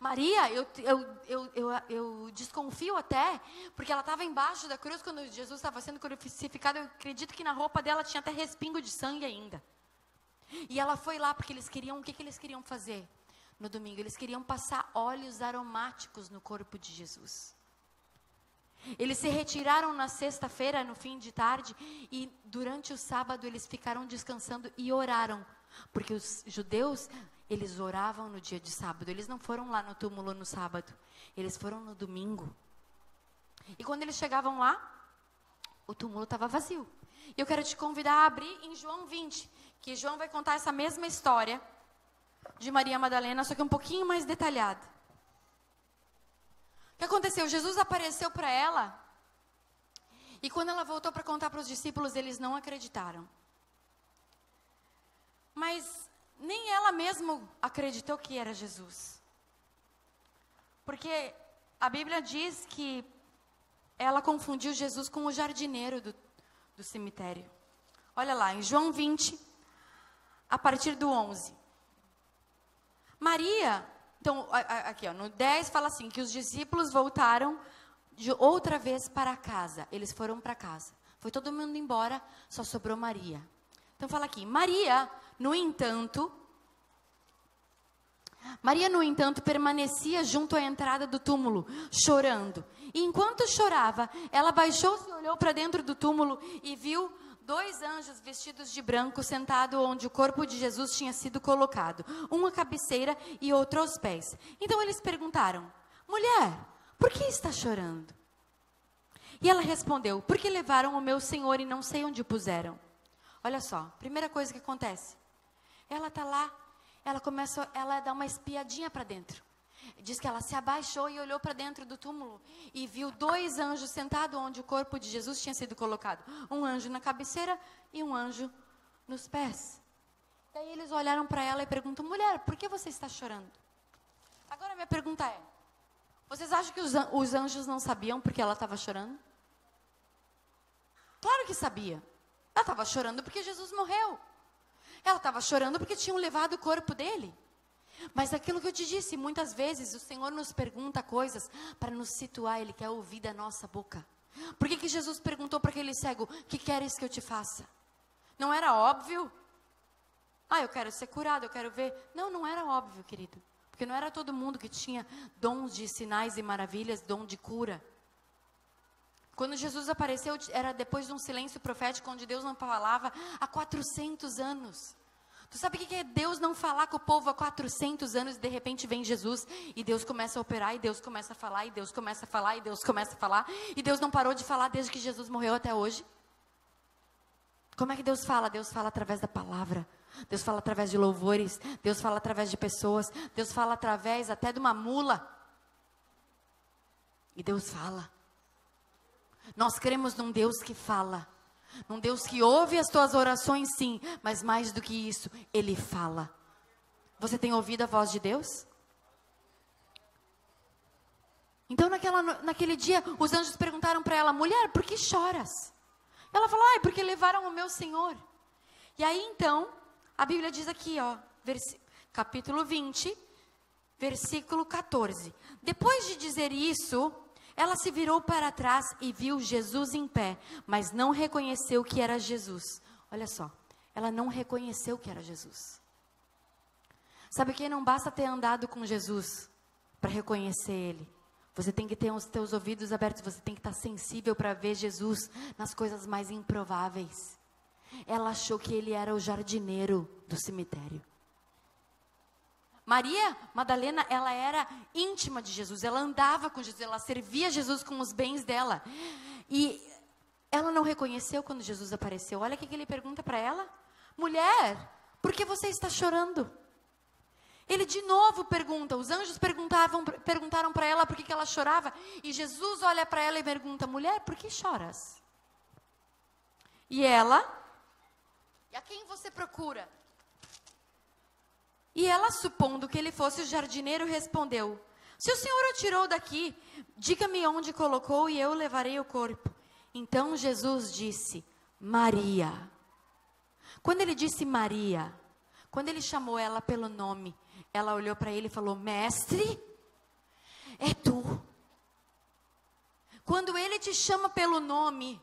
Maria, eu desconfio até, porque ela estava embaixo da cruz quando Jesus estava sendo crucificado. Eu acredito que na roupa dela tinha até respingo de sangue ainda. E ela foi lá porque eles queriam, o que eles queriam fazer no domingo? Eles queriam passar óleos aromáticos no corpo de Jesus. Eles se retiraram na sexta-feira, no fim de tarde, e durante o sábado eles ficaram descansando e oraram. Porque os judeus, eles oravam no dia de sábado. Eles não foram lá no túmulo no sábado. Eles foram no domingo. E quando eles chegavam lá, o túmulo estava vazio. E eu quero te convidar a abrir em João 20. Que João vai contar essa mesma história de Maria Madalena, só que um pouquinho mais detalhada. O que aconteceu? Jesus apareceu para ela. E quando ela voltou para contar para os discípulos, eles não acreditaram. Mas nem ela mesma acreditou que era Jesus. Porque a Bíblia diz que ela confundiu Jesus com o jardineiro do cemitério. Olha lá, em João 20, a partir do 11. Maria, então, aqui ó, no 10 fala assim, que os discípulos voltaram de outra vez para casa. Eles foram para casa. Foi todo mundo embora, só sobrou Maria. Então fala aqui, Maria, no entanto, permanecia junto à entrada do túmulo, chorando. E enquanto chorava, ela baixou-se e olhou para dentro do túmulo e viu 2 anjos vestidos de branco sentados onde o corpo de Jesus tinha sido colocado, um à cabeceira e outro aos pés. Então eles perguntaram, mulher, por que está chorando? E ela respondeu, porque levaram o meu Senhor e não sei onde o puseram. Olha só, primeira coisa que acontece. Ela está lá, ela dá uma espiadinha para dentro. Diz que ela se abaixou e olhou para dentro do túmulo e viu 2 anjos sentados onde o corpo de Jesus tinha sido colocado. Um anjo na cabeceira e um anjo nos pés. E aí eles olharam para ela e perguntam, mulher, por que você está chorando? Agora minha pergunta é, vocês acham que os anjos não sabiam porque ela estava chorando? Claro que sabia. Ela estava chorando porque Jesus morreu. Ela estava chorando porque tinham levado o corpo dele. Mas aquilo que eu te disse, muitas vezes o Senhor nos pergunta coisas para nos situar, Ele quer ouvir da nossa boca. Por que Jesus perguntou para aquele cego, que queres que eu te faça? Não era óbvio? Ah, eu quero ser curado, eu quero ver. Não, não era óbvio, querido. Porque não era todo mundo que tinha dons de sinais e maravilhas, dom de cura. Quando Jesus apareceu, era depois de um silêncio profético, onde Deus não falava há 400 anos. Tu sabe o que é Deus não falar com o povo há 400 anos e de repente vem Jesus e Deus começa a operar e Deus começa a falar e Deus começa a falar e Deus começa a falar e Deus não parou de falar desde que Jesus morreu até hoje? Como é que Deus fala? Deus fala através da palavra. Deus fala através de louvores. Deus fala através de pessoas. Deus fala através até de uma mula. E Deus fala. Nós cremos num Deus que fala. Num Deus que ouve as tuas orações, sim. Mas mais do que isso, Ele fala. Você tem ouvido a voz de Deus? Então naquele dia, os anjos perguntaram para ela: mulher, por que choras? Ela falou: ai, porque levaram o meu Senhor. E aí então, a Bíblia diz aqui, ó, capítulo 20, versículo 14. Depois de dizer isso, ela se virou para trás e viu Jesus em pé, mas não reconheceu que era Jesus. Olha só, ela não reconheceu que era Jesus. Sabe o que? Não basta ter andado com Jesus para reconhecer Ele. Você tem que ter os teus ouvidos abertos, você tem que estar sensível para ver Jesus nas coisas mais improváveis. Ela achou que Ele era o jardineiro do cemitério. Maria Madalena, ela era íntima de Jesus, ela andava com Jesus, ela servia Jesus com os bens dela. E ela não reconheceu quando Jesus apareceu. Olha o que ele pergunta para ela: mulher, por que você está chorando? Ele de novo pergunta, os anjos perguntaram para ela por que ela chorava. E Jesus olha para ela e pergunta: mulher, por que choras? E ela: e a quem você procura? E ela, supondo que ele fosse o jardineiro, respondeu: se o Senhor o tirou daqui, diga-me onde colocou e eu levarei o corpo. Então Jesus disse: Maria. Quando ele disse Maria, quando ele chamou ela pelo nome, ela olhou para ele e falou: mestre, é tu. Quando ele te chama pelo nome,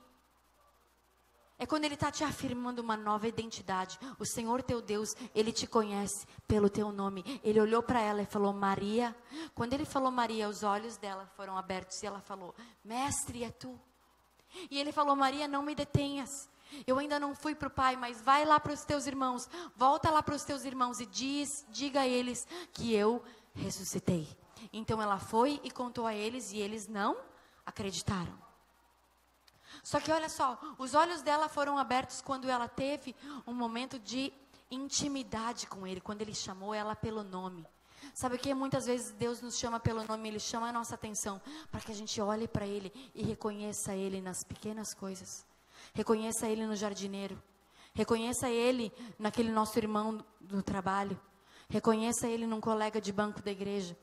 é quando Ele está te afirmando uma nova identidade. O Senhor teu Deus, Ele te conhece pelo teu nome. Ele olhou para ela e falou: Maria. Quando Ele falou Maria, os olhos dela foram abertos e ela falou: mestre, é tu. E Ele falou: Maria, não me detenhas. Eu ainda não fui para o Pai, mas vai lá para os teus irmãos. Volta lá para os teus irmãos e diga a eles que eu ressuscitei. Então ela foi e contou a eles e eles não acreditaram. Só que olha só, os olhos dela foram abertos quando ela teve um momento de intimidade com Ele, quando Ele chamou ela pelo nome. Sabe o que? Muitas vezes Deus nos chama pelo nome, Ele chama a nossa atenção para que a gente olhe para Ele e reconheça Ele nas pequenas coisas. Reconheça Ele no jardineiro. Reconheça Ele naquele nosso irmão do trabalho. Reconheça Ele num colega de banco da igreja.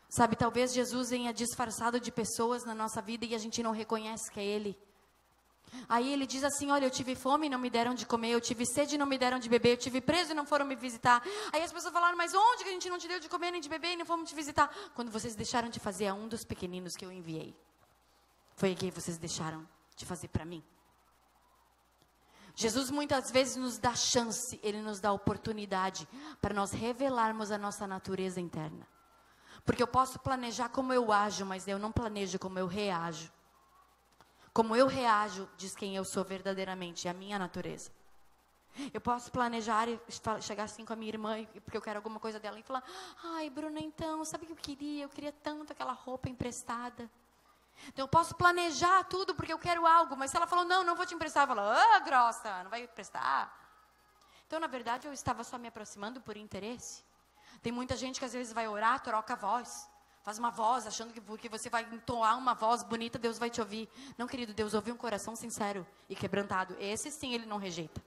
Sabe, talvez Jesus venha disfarçado de pessoas na nossa vida e a gente não reconhece que é Ele. Aí Ele diz assim: olha, eu tive fome e não me deram de comer, eu tive sede e não me deram de beber, eu tive preso e não foram me visitar. Aí as pessoas falaram: mas onde que a gente não te deu de comer nem de beber e não fomos te visitar? Quando vocês deixaram de fazer a um dos pequeninos que eu enviei. Foi o que vocês deixaram de fazer para mim. Jesus muitas vezes nos dá chance, Ele nos dá oportunidade para nós revelarmos a nossa natureza interna. Porque eu posso planejar como eu ajo, mas eu não planejo como eu reajo. Como eu reajo diz quem eu sou verdadeiramente, é a minha natureza. Eu posso planejar e chegar assim com a minha irmã, porque eu quero alguma coisa dela, e falar: ai, Bruna, então, sabe o que eu queria? Eu queria tanto aquela roupa emprestada. Então eu posso planejar tudo porque eu quero algo, mas se ela falou: não vou te emprestar, eu falo: grossa, não vai emprestar. Então, na verdade, eu estava só me aproximando por interesse. Tem muita gente que às vezes vai orar, troca a voz. Faz uma voz, achando que porque você vai entoar uma voz bonita, Deus vai te ouvir. Não, querido, Deus ouve um coração sincero e quebrantado. Esse sim, Ele não rejeita.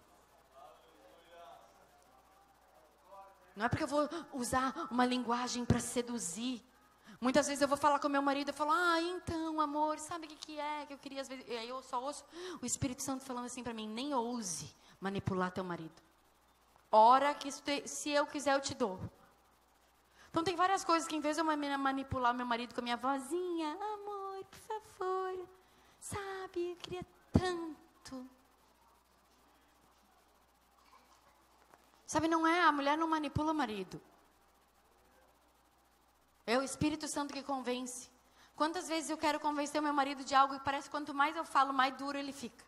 Não é porque eu vou usar uma linguagem para seduzir. Muitas vezes eu vou falar com meu marido, eu falo: então, amor, sabe o que é que eu queria às vezes... E aí eu só ouço o Espírito Santo falando assim para mim: nem ouse manipular teu marido. Ora que se eu quiser eu te dou. Então tem várias coisas que em vez de eu manipular meu marido com a minha vozinha: amor, por favor, sabe, eu queria tanto. Sabe, não é, a mulher não manipula o marido. É o Espírito Santo que convence. Quantas vezes eu quero convencer o meu marido de algo e parece que quanto mais eu falo, mais duro ele fica.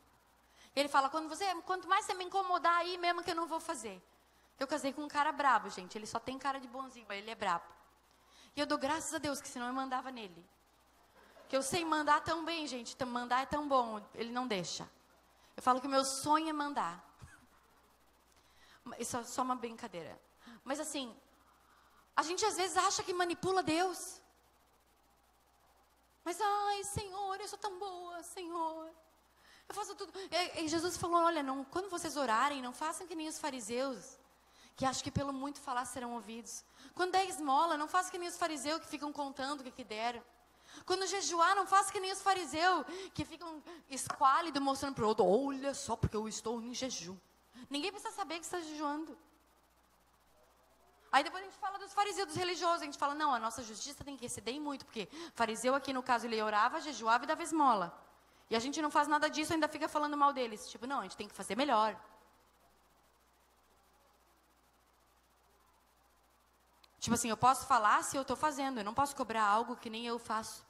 Ele fala: quanto mais você me incomodar aí mesmo que eu não vou fazer. Eu casei com um cara brabo, gente. Ele só tem cara de bonzinho, mas ele é brabo. E eu dou graças a Deus que senão eu mandava nele. Que eu sei mandar tão bem, gente. Mandar é tão bom, ele não deixa. Eu falo que o meu sonho é mandar. Isso é só uma brincadeira. Mas assim, a gente às vezes acha que manipula Deus. Mas, ai, Senhor, eu sou tão boa, Senhor. Eu faço tudo. E Jesus falou, olha, não, quando vocês orarem, não façam que nem os fariseus, que acham que pelo muito falar serão ouvidos. Quando der esmola, não façam que nem os fariseus que ficam contando o que deram. Quando jejuar, não faça que nem os fariseus, que ficam esquálidos, mostrando para o outro, olha só, porque eu estou em jejum. Ninguém precisa saber que está jejuando. Aí depois a gente fala dos fariseus, dos religiosos, a gente fala, não, a nossa justiça tem que exceder em muito, porque fariseu aqui no caso, ele orava, jejuava e dava esmola. E a gente não faz nada disso, ainda fica falando mal deles. Tipo, não, a gente tem que fazer melhor. Tipo assim, eu posso falar se eu estou fazendo, eu não posso cobrar algo que nem eu faço.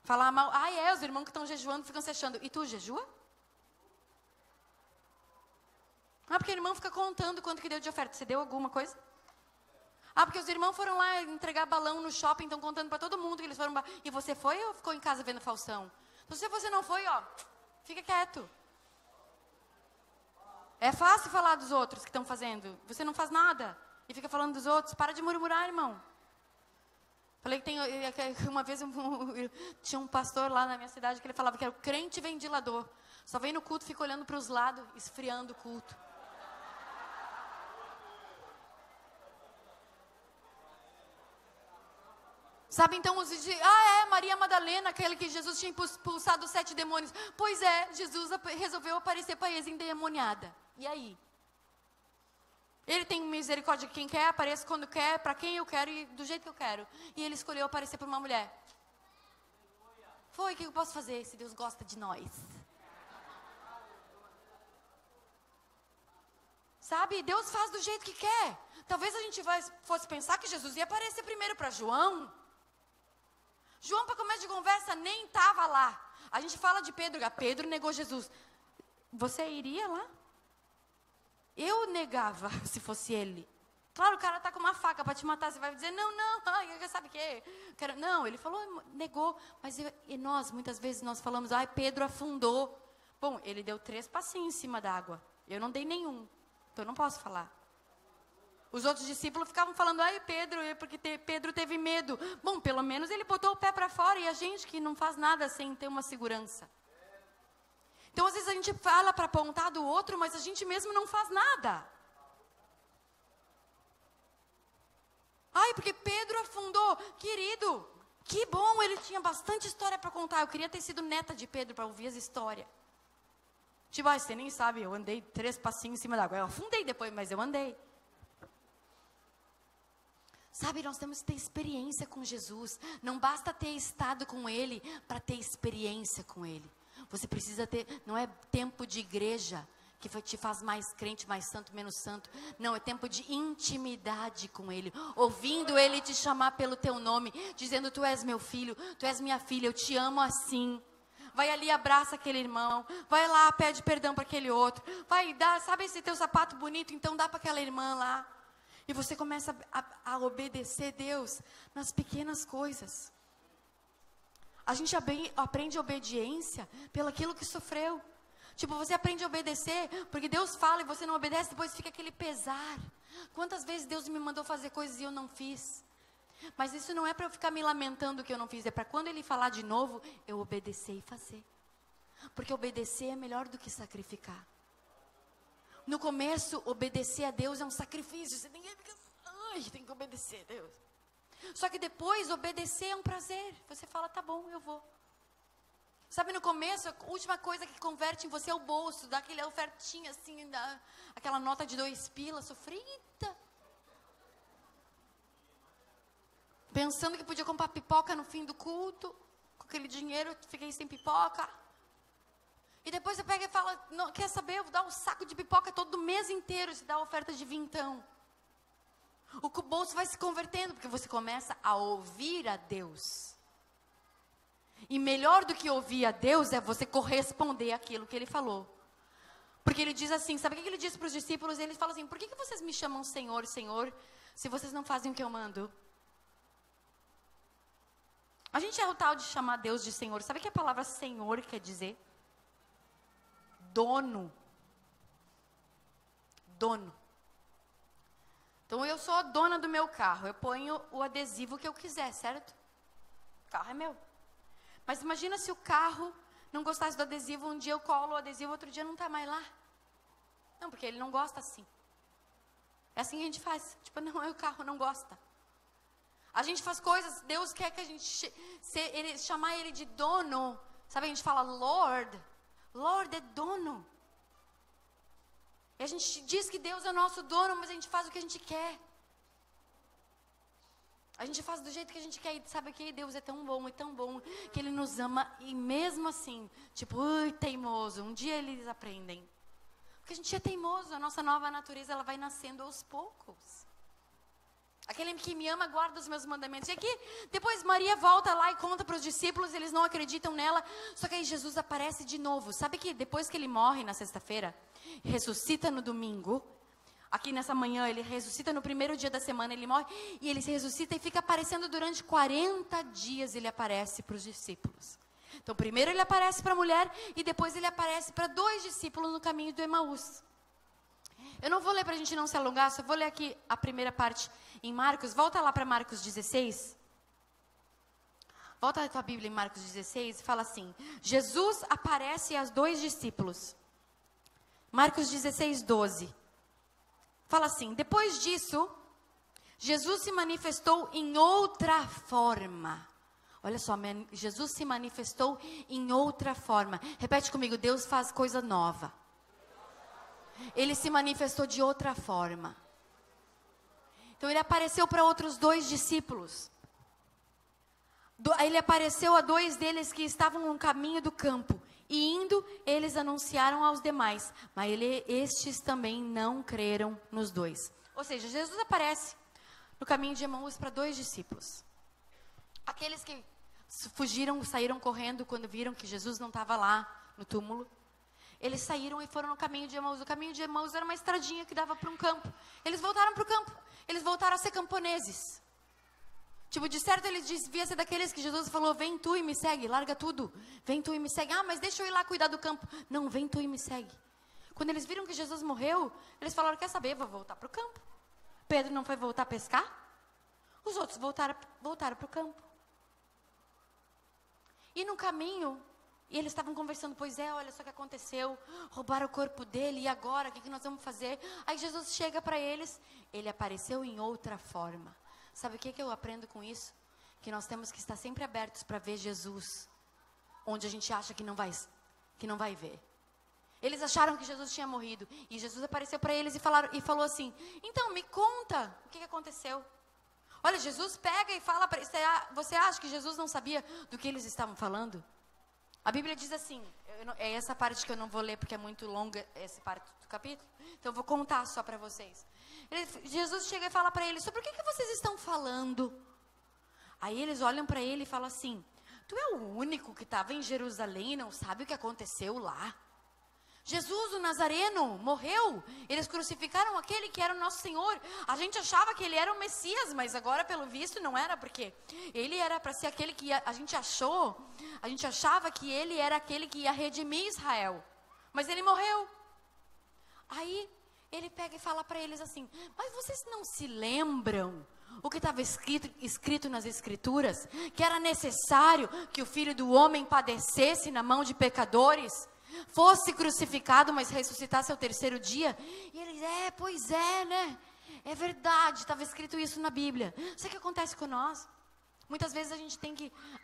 Falar mal, os irmãos que estão jejuando ficam se achando. E tu jejua? Porque o irmão fica contando quanto que deu de oferta. Você deu alguma coisa? Porque os irmãos foram lá entregar balão no shopping, estão contando para todo mundo que eles foram. E você foi ou ficou em casa vendo Faustão? Se você não foi, fica quieto. É fácil falar dos outros que estão fazendo. Você não faz nada e fica falando dos outros. Para de murmurar, irmão. Falei que uma vez tinha um pastor lá na minha cidade que ele falava que era o crente ventilador. Só vem no culto, fica olhando para os lados, esfriando o culto. Sabe, então, Maria Madalena, aquele que Jesus tinha expulsado os 7 demônios. Pois é, Jesus resolveu aparecer para eles endemoniada. E aí? Ele tem misericórdia de quem quer, aparece quando quer, para quem eu quero e do jeito que eu quero. E ele escolheu aparecer para uma mulher. O que eu posso fazer se Deus gosta de nós? Sabe, Deus faz do jeito que quer. Talvez a gente fosse pensar que Jesus ia aparecer primeiro para João. João, para começo de conversa, nem estava lá. A gente fala de Pedro, Pedro negou Jesus. Você iria lá? Eu negava, se fosse ele. Claro, o cara está com uma faca para te matar, você vai dizer, não, sabe o quê? Não, ele falou, negou. Mas nós, muitas vezes, nós falamos, Pedro afundou. Bom, ele deu 3 passinhos em cima d'água. Eu não dei nenhum, então eu não posso falar. Os outros discípulos ficavam falando, Pedro, porque Pedro teve medo. Bom, pelo menos ele botou o pé para fora, e a gente que não faz nada sem ter uma segurança. Então, às vezes a gente fala para apontar do outro, mas a gente mesmo não faz nada. Porque Pedro afundou. Querido, que bom, ele tinha bastante história para contar. Eu queria ter sido neta de Pedro para ouvir as histórias. Tipo, você nem sabe, eu andei 3 passinhos em cima d'água. Eu afundei depois, mas eu andei. Sabe, nós temos que ter experiência com Jesus. Não basta ter estado com Ele para ter experiência com Ele. Você precisa ter, não é tempo de igreja que te faz mais crente, mais santo, menos santo. Não, é tempo de intimidade com Ele. Ouvindo Ele te chamar pelo teu nome, dizendo, tu és meu filho, tu és minha filha, eu te amo assim. Vai ali, abraça aquele irmão. Vai lá, pede perdão para aquele outro. Vai dar, sabe esse teu sapato bonito? Então dá para aquela irmã lá. E você começa a obedecer Deus nas pequenas coisas. A gente aprende obediência pelo aquilo que sofreu. Tipo, você aprende a obedecer, porque Deus fala e você não obedece, depois fica aquele pesar. Quantas vezes Deus me mandou fazer coisas e eu não fiz? Mas isso não é para eu ficar me lamentando que eu não fiz, é para quando Ele falar de novo, eu obedecer e fazer. Porque obedecer é melhor do que sacrificar. No começo, obedecer a Deus é um sacrifício. Você tem que obedecer a Deus. Só que depois, obedecer é um prazer. Você fala, tá bom, eu vou. Sabe, no começo, a última coisa que converte em você é o bolso. Dá aquela ofertinha assim, aquela nota de 2 pilas, sofrida. Pensando que podia comprar pipoca no fim do culto. Com aquele dinheiro, fiquei sem pipoca. E depois você pega e fala, não, quer saber, eu vou dar um saco de pipoca todo mês inteiro, se dá a oferta de vintão. O bolso vai se convertendo, porque você começa a ouvir a Deus. E melhor do que ouvir a Deus é você corresponder àquilo que Ele falou. Porque Ele diz assim, sabe o que Ele disse para os discípulos? Ele fala assim, por que vocês me chamam Senhor, Senhor, se vocês não fazem o que eu mando? A gente é o tal de chamar Deus de Senhor. Sabe o que a palavra Senhor quer dizer? Dono. Dono. Então, eu sou a dona do meu carro. Eu ponho o adesivo que eu quiser, certo? O carro é meu. Mas imagina se o carro não gostasse do adesivo, um dia eu colo o adesivo, outro dia não está mais lá. Não, porque ele não gosta assim. É assim que a gente faz. Tipo, não, é o carro, não gosta. A gente faz coisas, Deus quer que a gente chamar ele de dono. Sabe, a gente fala Lord. Lord é dono. E a gente diz que Deus é o nosso dono, mas a gente faz o que a gente quer. A gente faz do jeito que a gente quer. E sabe que Deus é tão bom, que Ele nos ama. E mesmo assim, tipo, teimoso. Um dia eles aprendem. Porque a gente é teimoso. A nossa nova natureza, ela vai nascendo aos poucos. Aquele que me ama, guarda os meus mandamentos. E aqui, depois Maria volta lá e conta para os discípulos. Eles não acreditam nela. Só que aí Jesus aparece de novo. Sabe que depois que ele morre na sexta-feira, ressuscita no domingo. Aqui nessa manhã, ele ressuscita no primeiro dia da semana, ele morre. E ele ressuscita e fica aparecendo durante 40 dias. Ele aparece para os discípulos. Então, primeiro ele aparece para a mulher. E depois ele aparece para 2 discípulos no caminho do Emaús. Eu não vou ler para a gente não se alongar. Só vou ler aqui a primeira parte em Marcos. Volta lá para Marcos 16. Volta com a Bíblia em Marcos 16. Fala assim. Jesus aparece aos 2 discípulos. Marcos 16, 12. Fala assim, depois disso, Jesus se manifestou em outra forma. Olha só, Jesus se manifestou em outra forma. Repete comigo, Deus faz coisa nova. Ele se manifestou de outra forma. Então ele apareceu para outros 2 discípulos. Ele apareceu a 2 deles que estavam no caminho do campo. E indo, eles anunciaram aos demais. Mas estes também não creram nos 2. Ou seja, Jesus aparece no caminho de Emaús para 2 discípulos. Aqueles que fugiram, saíram correndo quando viram que Jesus não estava lá no túmulo. Eles saíram e foram no caminho de Emaús. O caminho de Emaús era uma estradinha que dava para um campo. Eles voltaram para o campo. Eles voltaram a ser camponeses. Tipo, de certo ele devia ser daqueles que Jesus falou, vem tu e me segue, larga tudo. Vem tu e me segue. Ah, mas deixa eu ir lá cuidar do campo. Não, vem tu e me segue. Quando eles viram que Jesus morreu, eles falaram, quer saber, vou voltar para o campo. Pedro não foi voltar a pescar? Os outros voltaram para o campo. E no caminho, e eles estavam conversando, pois é, olha só o que aconteceu. Roubaram o corpo dele, e agora, o que nós vamos fazer? Aí Jesus chega para eles, ele apareceu em outra forma. Sabe o que eu aprendo com isso? Que nós temos que estar sempre abertos para ver Jesus onde a gente acha que não vai ver. Eles acharam que Jesus tinha morrido. E Jesus apareceu para eles e falou assim, então me conta o que aconteceu. Olha, Jesus pega e fala para eles, você acha que Jesus não sabia do que eles estavam falando? A Bíblia diz assim, é essa parte que eu não vou ler porque é muito longa, essa parte do capítulo. Então eu vou contar só para vocês. Jesus chega e fala para eles, sobre o que vocês estão falando? Aí eles olham para ele e falam assim, tu é o único que estava em Jerusalém e não sabe o que aconteceu lá? Jesus, o Nazareno, morreu. Eles crucificaram aquele que era o nosso Senhor. A gente achava que ele era o Messias, mas agora pelo visto não era, porque ele era para ser aquele que a gente achava que ele era aquele que ia redimir Israel. Mas ele morreu. Aí ele pega e fala para eles assim, mas vocês não se lembram o que estava escrito nas Escrituras? Que era necessário que o Filho do Homem padecesse na mão de pecadores, fosse crucificado, mas ressuscitasse ao 3º dia? E eles, pois é, né? É verdade, estava escrito isso na Bíblia. Sabe o que acontece com nós? Muitas vezes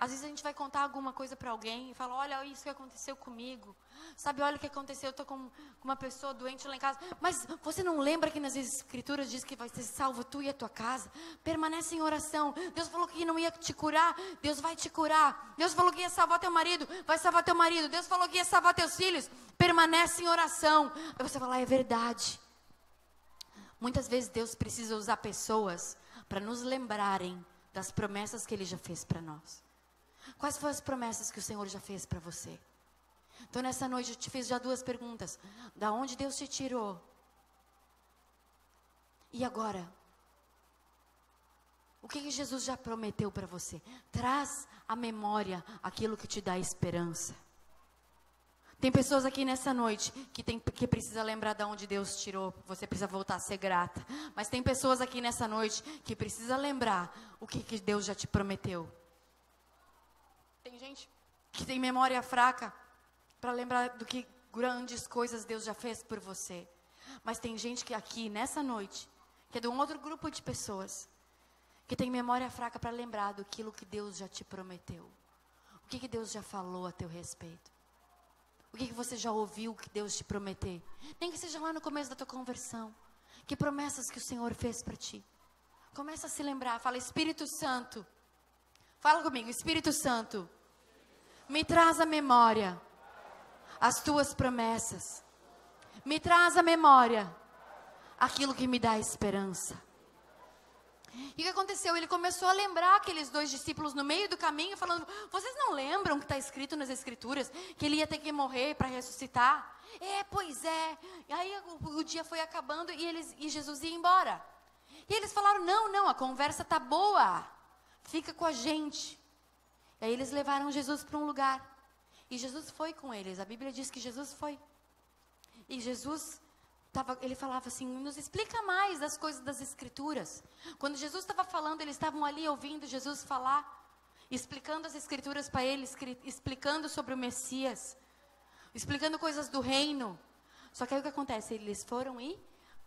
às vezes a gente vai contar alguma coisa para alguém e fala, olha isso que aconteceu comigo. Sabe, olha o que aconteceu, eu estou com uma pessoa doente lá em casa. Mas você não lembra que nas Escrituras diz que vai ser salvo tu e a tua casa? Permanece em oração. Deus falou que não ia te curar, Deus vai te curar. Deus falou que ia salvar teu marido, vai salvar teu marido. Deus falou que ia salvar teus filhos, permanece em oração. Aí você fala, é verdade. Muitas vezes Deus precisa usar pessoas para nos lembrarem das promessas que Ele já fez para nós. Quais foram as promessas que o Senhor já fez para você? Então nessa noite eu te fiz já 2 perguntas. Da onde Deus te tirou? E agora? O que Jesus já prometeu para você? Traz à memória aquilo que te dá esperança. Tem pessoas aqui nessa noite que precisa lembrar de onde Deus tirou. Você precisa voltar a ser grata. Mas tem pessoas aqui nessa noite que precisa lembrar o que Deus já te prometeu. Tem gente que tem memória fraca para lembrar do que grandes coisas Deus já fez por você. Mas tem gente que aqui, nessa noite, que é de um outro grupo de pessoas, que tem memória fraca para lembrar daquilo que Deus já te prometeu. O que Deus já falou a teu respeito. O que você já ouviu que Deus te prometeu. Nem que seja lá no começo da tua conversão. Que promessas que o Senhor fez para ti. Começa a se lembrar, fala: Espírito Santo. Fala comigo: Espírito Santo, me traz à memória as tuas promessas. Me traz à memória aquilo que me dá esperança. E o que aconteceu? Ele começou a lembrar aqueles 2 discípulos no meio do caminho, falando: vocês não lembram que está escrito nas Escrituras que ele ia ter que morrer para ressuscitar? Pois é. E aí o dia foi acabando e Jesus ia embora. E eles falaram: não, a conversa está boa, fica com a gente. E aí eles levaram Jesus para um lugar. E Jesus foi com eles. A Bíblia diz que Jesus foi. E Jesus... ele falava assim: nos explica mais das coisas das Escrituras. Quando Jesus estava falando, eles estavam ali ouvindo Jesus falar, explicando as Escrituras para eles, explicando sobre o Messias, explicando coisas do reino. Só que aí o que acontece? Eles foram e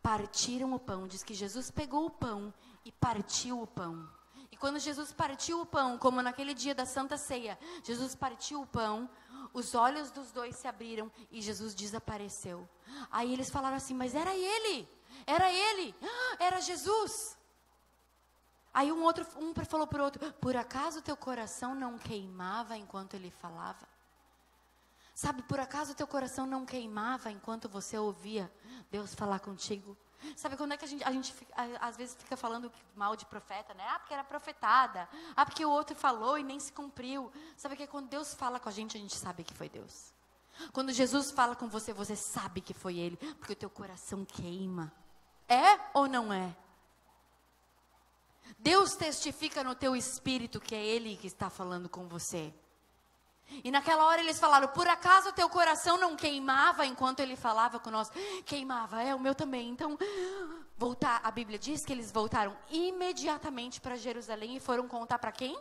partiram o pão. Diz que Jesus pegou o pão e partiu o pão. E quando Jesus partiu o pão, como naquele dia da Santa Ceia, Jesus partiu o pão, os olhos dos 2 se abriram e Jesus desapareceu. Aí eles falaram assim: mas era ele, era Jesus. Aí um falou para o outro: por acaso teu coração não queimava enquanto ele falava? Sabe, por acaso teu coração não queimava enquanto você ouvia Deus falar contigo? Sabe quando é que a gente às vezes fica falando mal de profeta, né? Porque era profetada. Porque o outro falou e nem se cumpriu. Sabe que quando Deus fala com a gente sabe que foi Deus. Quando Jesus fala com você, você sabe que foi Ele, porque o teu coração queima. É ou não é? Deus testifica no teu espírito que é Ele que está falando com você. E naquela hora eles falaram: por acaso teu coração não queimava enquanto ele falava com nós? Queimava, o meu também. Então, a Bíblia diz que eles voltaram imediatamente para Jerusalém e foram contar para quem?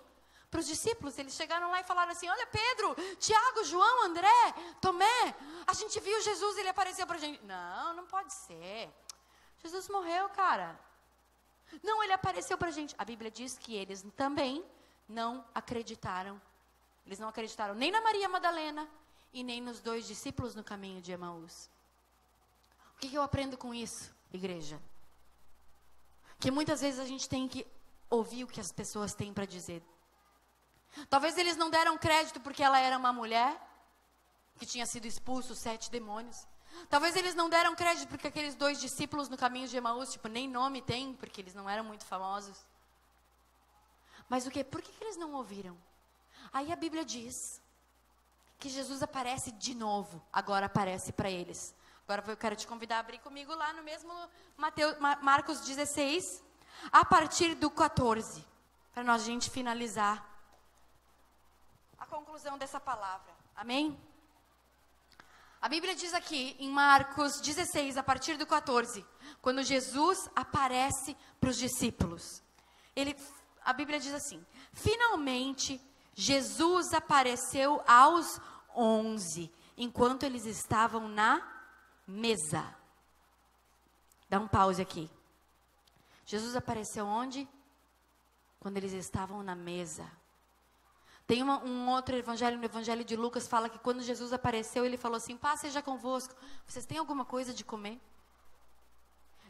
Para os discípulos. Eles chegaram lá e falaram assim: olha, Pedro, Tiago, João, André, Tomé, a gente viu Jesus, ele apareceu para a gente. Não pode ser. Jesus morreu, cara. Não, ele apareceu para a gente. A Bíblia diz que eles também não acreditaram. Eles não acreditaram nem na Maria Madalena e nem nos 2 discípulos no caminho de Emaús. O que eu aprendo com isso, igreja? Que muitas vezes a gente tem que ouvir o que as pessoas têm para dizer. Talvez eles não deram crédito porque ela era uma mulher que tinha sido expulso 7 demônios. Talvez eles não deram crédito porque aqueles 2 discípulos no caminho de Emaús, nem nome tem, porque eles não eram muito famosos. Mas o quê? Por que eles não ouviram? Aí a Bíblia diz que Jesus aparece de novo, agora aparece para eles. Agora eu quero te convidar a abrir comigo lá no mesmo Marcos 16, a partir do 14, para nós a gente finalizar a conclusão dessa palavra. Amém? A Bíblia diz aqui em Marcos 16, a partir do 14, quando Jesus aparece para os discípulos. A Bíblia diz assim: finalmente Jesus apareceu aos 11, enquanto eles estavam na mesa. Dá um pause aqui. Jesus apareceu onde? Quando eles estavam na mesa. Tem um outro evangelho, no evangelho de Lucas, fala que quando Jesus apareceu, ele falou assim: paz seja convosco, vocês têm alguma coisa de comer?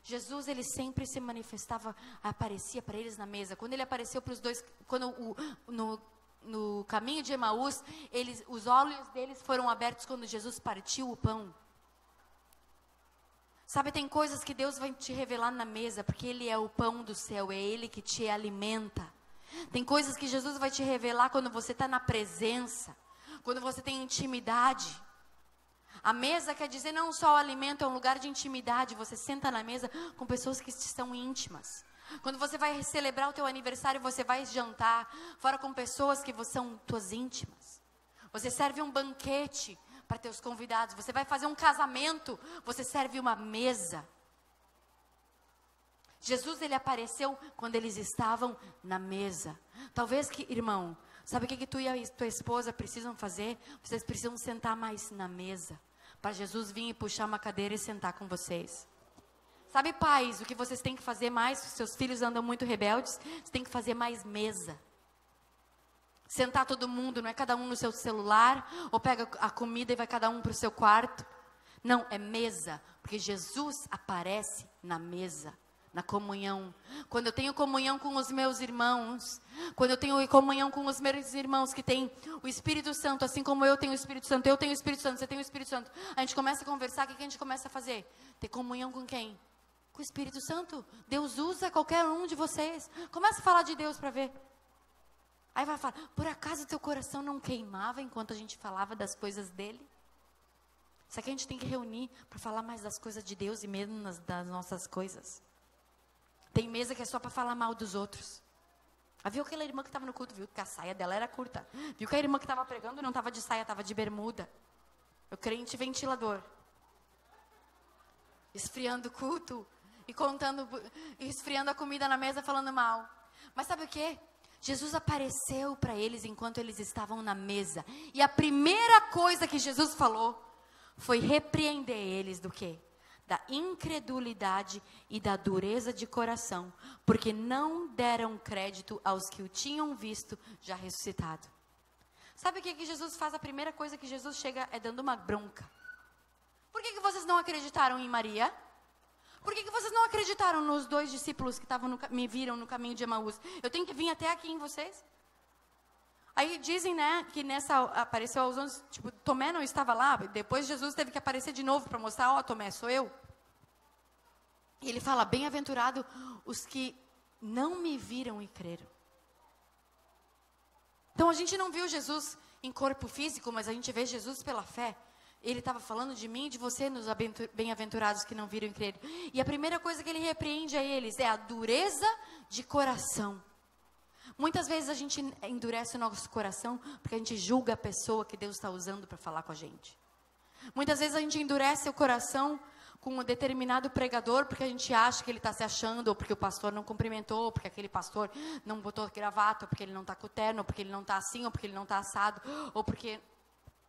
Jesus, ele sempre se manifestava, aparecia para eles na mesa. Quando ele apareceu para os 2, no caminho de Emaús, os olhos deles foram abertos quando Jesus partiu o pão. Sabe, tem coisas que Deus vai te revelar na mesa, porque Ele é o pão do céu, é Ele que te alimenta. Tem coisas que Jesus vai te revelar quando você está na presença, quando você tem intimidade. A mesa quer dizer não só o alimento, é um lugar de intimidade. Você senta na mesa com pessoas que são íntimas. Quando você vai celebrar o teu aniversário, você vai jantar fora com pessoas que são tuas íntimas. Você serve um banquete para teus convidados. Você vai fazer um casamento, você serve uma mesa. Jesus, ele apareceu quando eles estavam na mesa. Talvez que, irmão, Sabe o que tu e a tua esposa precisam fazer? Vocês precisam sentar mais na mesa, para Jesus vir e puxar uma cadeira e sentar com vocês. Sabe, pais, o que vocês têm que fazer mais? Se seus filhos andam muito rebeldes, vocês têm que fazer mais mesa. Sentar todo mundo, não é cada um no seu celular, ou pega a comida e vai cada um para o seu quarto. Não, é mesa, porque Jesus aparece na mesa, na comunhão. Quando eu tenho comunhão com os meus irmãos, quando eu tenho comunhão com os meus irmãos que têm o Espírito Santo, assim como eu tenho o Espírito Santo, eu tenho o Espírito Santo, você tem o Espírito Santo, a gente começa a conversar, o que a gente começa a fazer? Ter comunhão com quem? Com o Espírito Santo. Deus usa qualquer um de vocês. Começa a falar de Deus para ver. Aí vai falar, por acaso teu coração não queimava enquanto a gente falava das coisas dele? Só que a gente tem que reunir para falar mais das coisas de Deus e menos das nossas coisas. Tem mesa que é só para falar mal dos outros. Viu aquela irmã que estava no culto, viu que a saia dela era curta. Viu que a irmã que estava pregando não estava de saia, estava de bermuda. O crente ventilador. Esfriando o culto e esfriando a comida na mesa, falando mal. Mas sabe o que? Jesus apareceu para eles enquanto eles estavam na mesa. E a primeira coisa que Jesus falou foi repreender eles do quê? Da incredulidade e da dureza de coração, porque não deram crédito aos que o tinham visto já ressuscitado. Sabe o que Jesus faz? A primeira coisa que Jesus chega é dando uma bronca. Por que vocês não acreditaram em Maria? Por que vocês não acreditaram nos 2 discípulos que me viram no caminho de Emaús? Eu tenho que vir até aqui em vocês? Aí dizem, né, que apareceu aos 11, tipo, Tomé não estava lá, depois Jesus teve que aparecer de novo para mostrar, ó, Tomé, sou eu. E ele fala, bem-aventurado os que não me viram e creram. Então a gente não viu Jesus em corpo físico, mas a gente vê Jesus pela fé. Ele estava falando de mim e de você, nos bem-aventurados que não viram e creram. E a primeira coisa que ele repreende a eles é a dureza de coração. Muitas vezes a gente endurece o nosso coração porque a gente julga a pessoa que Deus está usando para falar com a gente. Muitas vezes a gente endurece o coração com um determinado pregador porque a gente acha que ele está se achando, ou porque o pastor não cumprimentou, ou porque aquele pastor não botou gravata, ou porque ele não está com terno, ou porque ele não está assim, ou porque ele não está assado, ou porque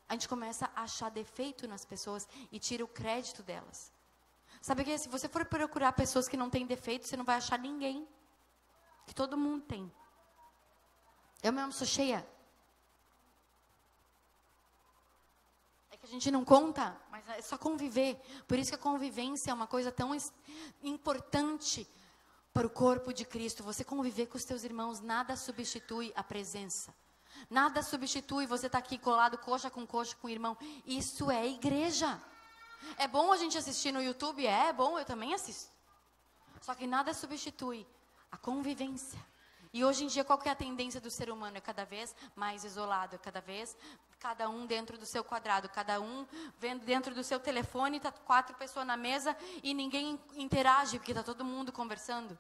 a gente começa a achar defeito nas pessoas e tira o crédito delas. Sabe que se você for procurar pessoas que não têm defeito, você não vai achar ninguém. Que todo mundo tem. Eu mesmo sou cheia. É que a gente não conta, mas é só conviver. Por isso que a convivência é uma coisa tão importante para o corpo de Cristo. Você conviver com os teus irmãos, nada substitui a presença. Nada substitui você estar aqui colado coxa com o irmão. Isso é igreja. É bom a gente assistir no YouTube? É bom, eu também assisto. Só que nada substitui a convivência. E hoje em dia, qual que é a tendência do ser humano? É cada vez mais isolado, é cada um dentro do seu quadrado, cada um vendo dentro do seu telefone, tá 4 pessoas na mesa e ninguém interage, porque está todo mundo conversando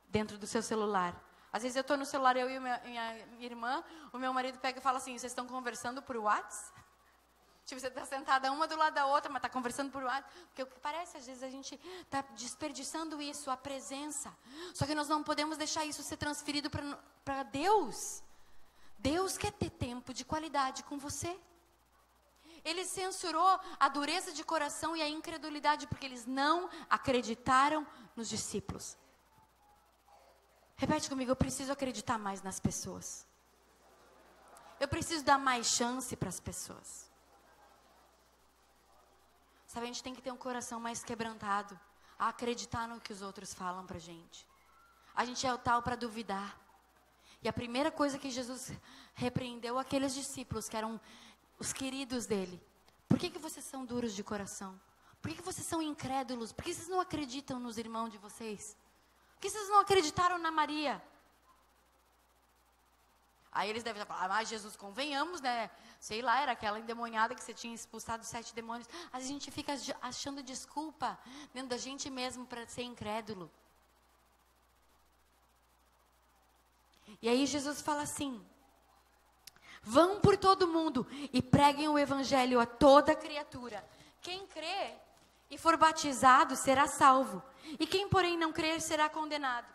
dentro do seu celular. Às vezes eu estou no celular, eu e minha irmã, o meu marido pega e fala assim, vocês estão conversando por WhatsApp? Tipo, você está sentada uma do lado da outra, mas está conversando por WhatsApp. Porque o que parece, às vezes a gente está desperdiçando isso, a presença. Só que nós não podemos deixar isso ser transferido para Deus. Deus quer ter tempo de qualidade com você. Ele censurou a dureza de coração e a incredulidade, porque eles não acreditaram nos discípulos. Repete comigo, eu preciso acreditar mais nas pessoas. Eu preciso dar mais chance para as pessoas. Sabe, a gente tem que ter um coração mais quebrantado, a acreditar no que os outros falam pra gente. A gente é o tal para duvidar. E a primeira coisa que Jesus repreendeu aqueles discípulos, que eram os queridos dele. Por que vocês são duros de coração? Por que vocês são incrédulos? Por que vocês não acreditam nos irmãos de vocês? Por que vocês não acreditaram na Maria? Aí eles devem falar, mas Jesus, convenhamos, né? Sei lá, era aquela endemoniada que você tinha expulsado 7 demônios. A gente fica achando desculpa dentro da gente mesmo para ser incrédulo. E aí Jesus fala assim, vão por todo mundo e preguem o evangelho a toda criatura. Quem crê e for batizado será salvo. E quem, porém, não crer será condenado.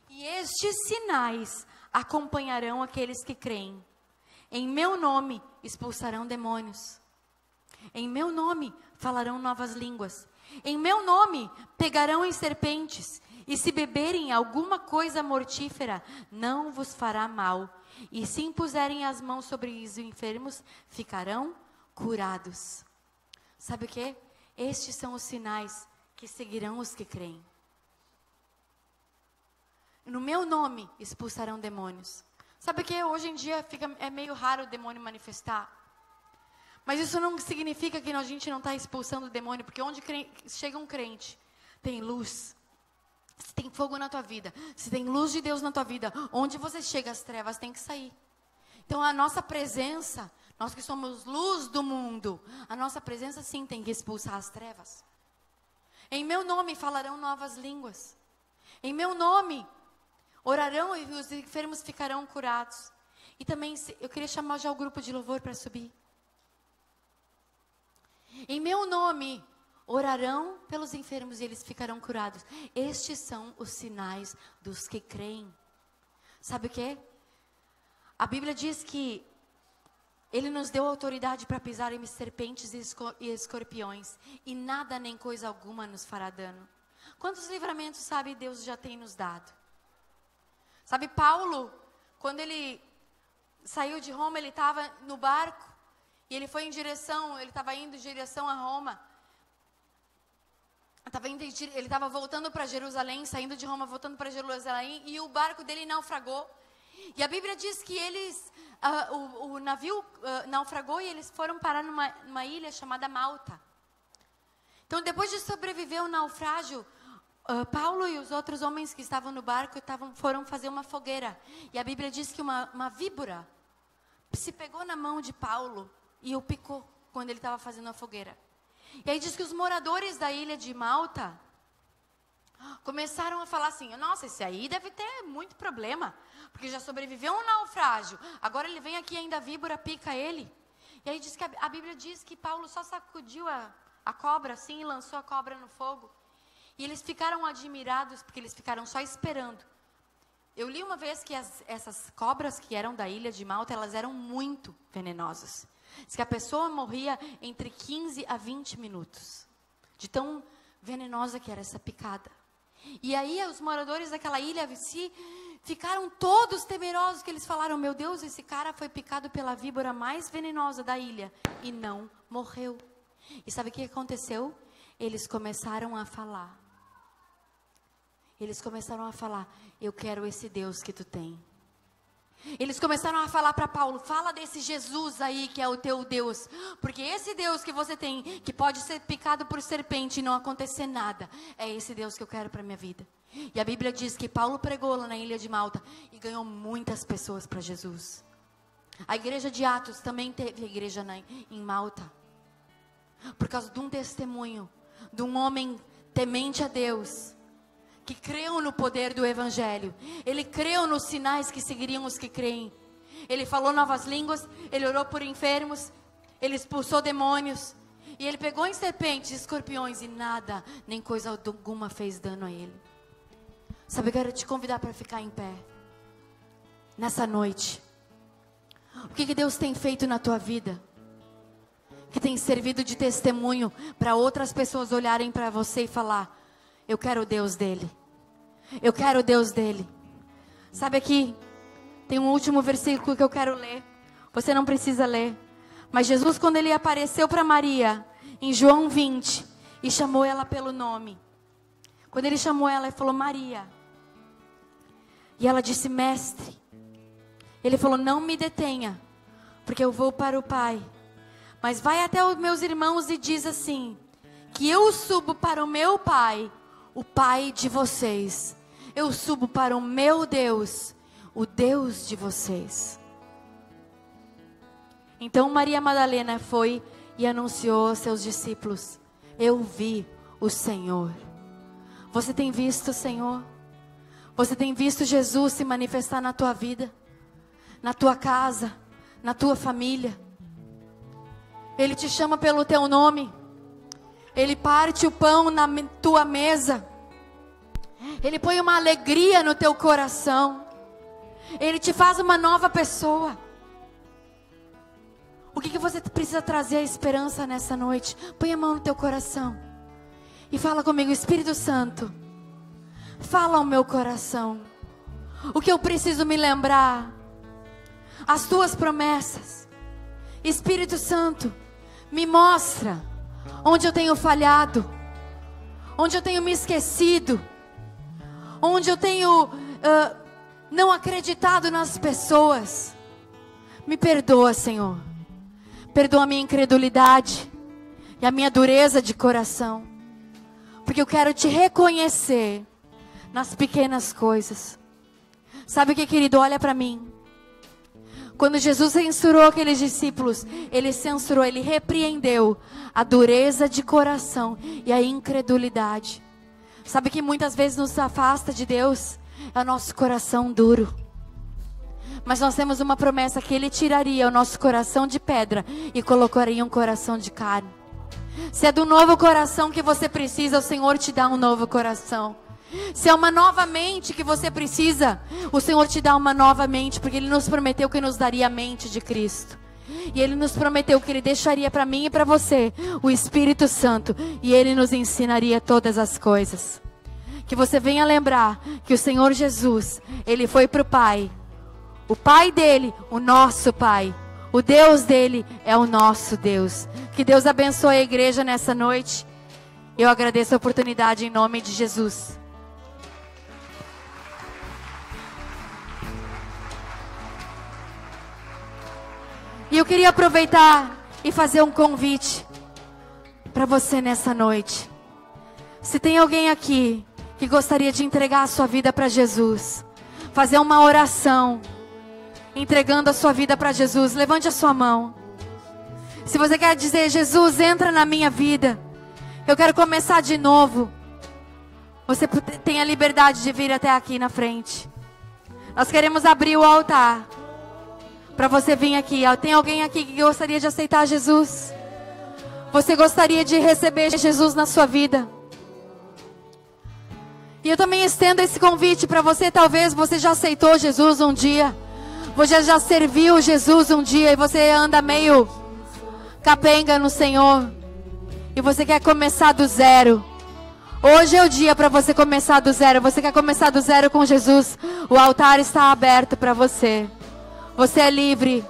E estes sinais acompanharão aqueles que creem. Em meu nome expulsarão demônios. Em meu nome falarão novas línguas. Em meu nome pegarão em serpentes. E se beberem alguma coisa mortífera, não vos fará mal. E se impuserem as mãos sobre os enfermos, ficarão curados. Sabe o que? Estes são os sinais que seguirão os que creem. No meu nome expulsarão demônios. Sabe o que? Hoje em dia é meio raro o demônio manifestar. Mas isso não significa que a gente não está expulsando o demônio, porque onde chega um crente, tem luz. Se tem fogo na tua vida, se tem luz de Deus na tua vida, onde você chega, as trevas têm que sair. Então a nossa presença, nós que somos luz do mundo, a nossa presença sim tem que expulsar as trevas. Em meu nome falarão novas línguas. Em meu nome orarão e os enfermos ficarão curados. E também eu queria chamar já o grupo de louvor para subir. Em meu nome orarão pelos enfermos e eles ficarão curados. Estes são os sinais dos que creem. Sabe o que? A Bíblia diz que Ele nos deu autoridade para pisar em serpentes e escorpiões. E nada nem coisa alguma nos fará dano. Quantos livramentos, sabe, Deus já tem nos dado? Sabe, Paulo, quando ele saiu de Roma, ele estava no barco. E ele foi ele estava indo em direção a Roma. Ele estava voltando para Jerusalém, saindo de Roma, voltando para Jerusalém, e o barco dele naufragou. E a Bíblia diz que o navio naufragou e eles foram parar numa ilha chamada Malta. Então, depois de sobreviver ao naufrágio, Paulo e os outros homens que estavam no barco foram fazer uma fogueira. E a Bíblia diz que uma víbora se pegou na mão de Paulo e o picou quando ele estava fazendo a fogueira. E aí diz que os moradores da ilha de Malta começaram a falar assim: nossa, esse aí deve ter muito problema, porque já sobreviveu a um naufrágio, agora ele vem aqui e ainda a víbora pica ele. E aí diz que a Bíblia diz que Paulo só sacudiu a cobra assim e lançou a cobra no fogo. E eles ficaram admirados, porque eles ficaram só esperando. Eu li uma vez que essas cobras que eram da ilha de Malta, elas eram muito venenosas. Diz que a pessoa morria entre 15 a 20 minutos. De tão venenosa que era essa picada. E aí os moradores daquela ilha ficaram todos temerosos, que eles falaram: meu Deus, esse cara foi picado pela víbora mais venenosa da ilha e não morreu. E sabe o que aconteceu? Eles começaram a falar. Eu quero esse Deus que tu tem. Eles começaram a falar para Paulo: fala desse Jesus aí que é o teu Deus, porque esse Deus que você tem, que pode ser picado por serpente e não acontecer nada, é esse Deus que eu quero para minha vida. E a Bíblia diz que Paulo pregou lá na ilha de Malta e ganhou muitas pessoas para Jesus. A igreja de Atos também teve igreja em Malta, por causa de um testemunho de um homem temente a Deus, que creu no poder do Evangelho. Ele creu nos sinais que seguiriam os que creem. Ele falou novas línguas, ele orou por enfermos, ele expulsou demônios, e ele pegou em serpentes, escorpiões, e nada, nem coisa alguma fez dano a ele. Sabe, eu quero te convidar para ficar em pé nessa noite. O que Deus tem feito na tua vida, que tem servido de testemunho para outras pessoas olharem para você e falar: eu quero o Deus dele. Eu quero o Deus dele. Sabe, aqui tem um último versículo que eu quero ler. Você não precisa ler. Mas Jesus, quando ele apareceu para Maria, em João 20, e chamou ela pelo nome. Quando ele chamou ela, ele falou: Maria. E ela disse: Mestre. Ele falou: não me detenha, porque eu vou para o Pai. Mas vai até os meus irmãos e diz assim: que eu subo para o meu Pai, o Pai de vocês. Eu subo para o meu Deus, o Deus de vocês. Então Maria Madalena foi e anunciou aos seus discípulos: eu vi o Senhor. Você tem visto o Senhor? Você tem visto Jesus se manifestar na tua vida, na tua casa, na tua família? Ele te chama pelo teu nome. Ele parte o pão na tua mesa. Ele põe uma alegria no teu coração. Ele te faz uma nova pessoa. O que você precisa trazer a esperança nessa noite? Põe a mão no teu coração e fala comigo: Espírito Santo, fala ao meu coração o que eu preciso me lembrar, as tuas promessas. Espírito Santo, me mostra onde eu tenho falhado, onde eu tenho me esquecido, onde eu tenho não acreditado nas pessoas. Me perdoa, Senhor. Perdoa a minha incredulidade e a minha dureza de coração, porque eu quero te reconhecer nas pequenas coisas. Sabe o que, querido? Olha para mim. Quando Jesus censurou aqueles discípulos, Ele censurou, Ele repreendeu a dureza de coração e a incredulidade. Sabe que muitas vezes nos afasta de Deus? É o nosso coração duro. Mas nós temos uma promessa que Ele tiraria o nosso coração de pedra e colocaria um coração de carne. Se é do novo coração que você precisa, o Senhor te dá um novo coração. Se é uma nova mente que você precisa, o Senhor te dá uma nova mente, porque Ele nos prometeu que nos daria a mente de Cristo. E Ele nos prometeu que Ele deixaria para mim e para você o Espírito Santo, e Ele nos ensinaria todas as coisas. Que você venha lembrar que o Senhor Jesus, Ele foi para o Pai. O Pai dele, o nosso Pai. O Deus dele é o nosso Deus. Que Deus abençoe a igreja nessa noite. Eu agradeço a oportunidade em nome de Jesus. E eu queria aproveitar e fazer um convite para você nessa noite. Se tem alguém aqui que gostaria de entregar a sua vida para Jesus, fazer uma oração, entregando a sua vida para Jesus, levante a sua mão. Se você quer dizer: Jesus, entra na minha vida, eu quero começar de novo, você tem a liberdade de vir até aqui na frente. Nós queremos abrir o altar para você vir aqui. Tem alguém aqui que gostaria de aceitar Jesus? Você gostaria de receber Jesus na sua vida? E eu também estendo esse convite para você. Talvez você já aceitou Jesus um dia, você já serviu Jesus um dia e você anda meio capenga no Senhor e você quer começar do zero. Hoje é o dia para você começar do zero. Você quer começar do zero com Jesus? O altar está aberto para você. Você é livre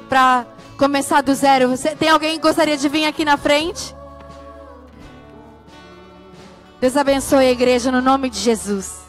para começar do zero. Tem alguém que gostaria de vir aqui na frente? Deus abençoe a igreja no nome de Jesus.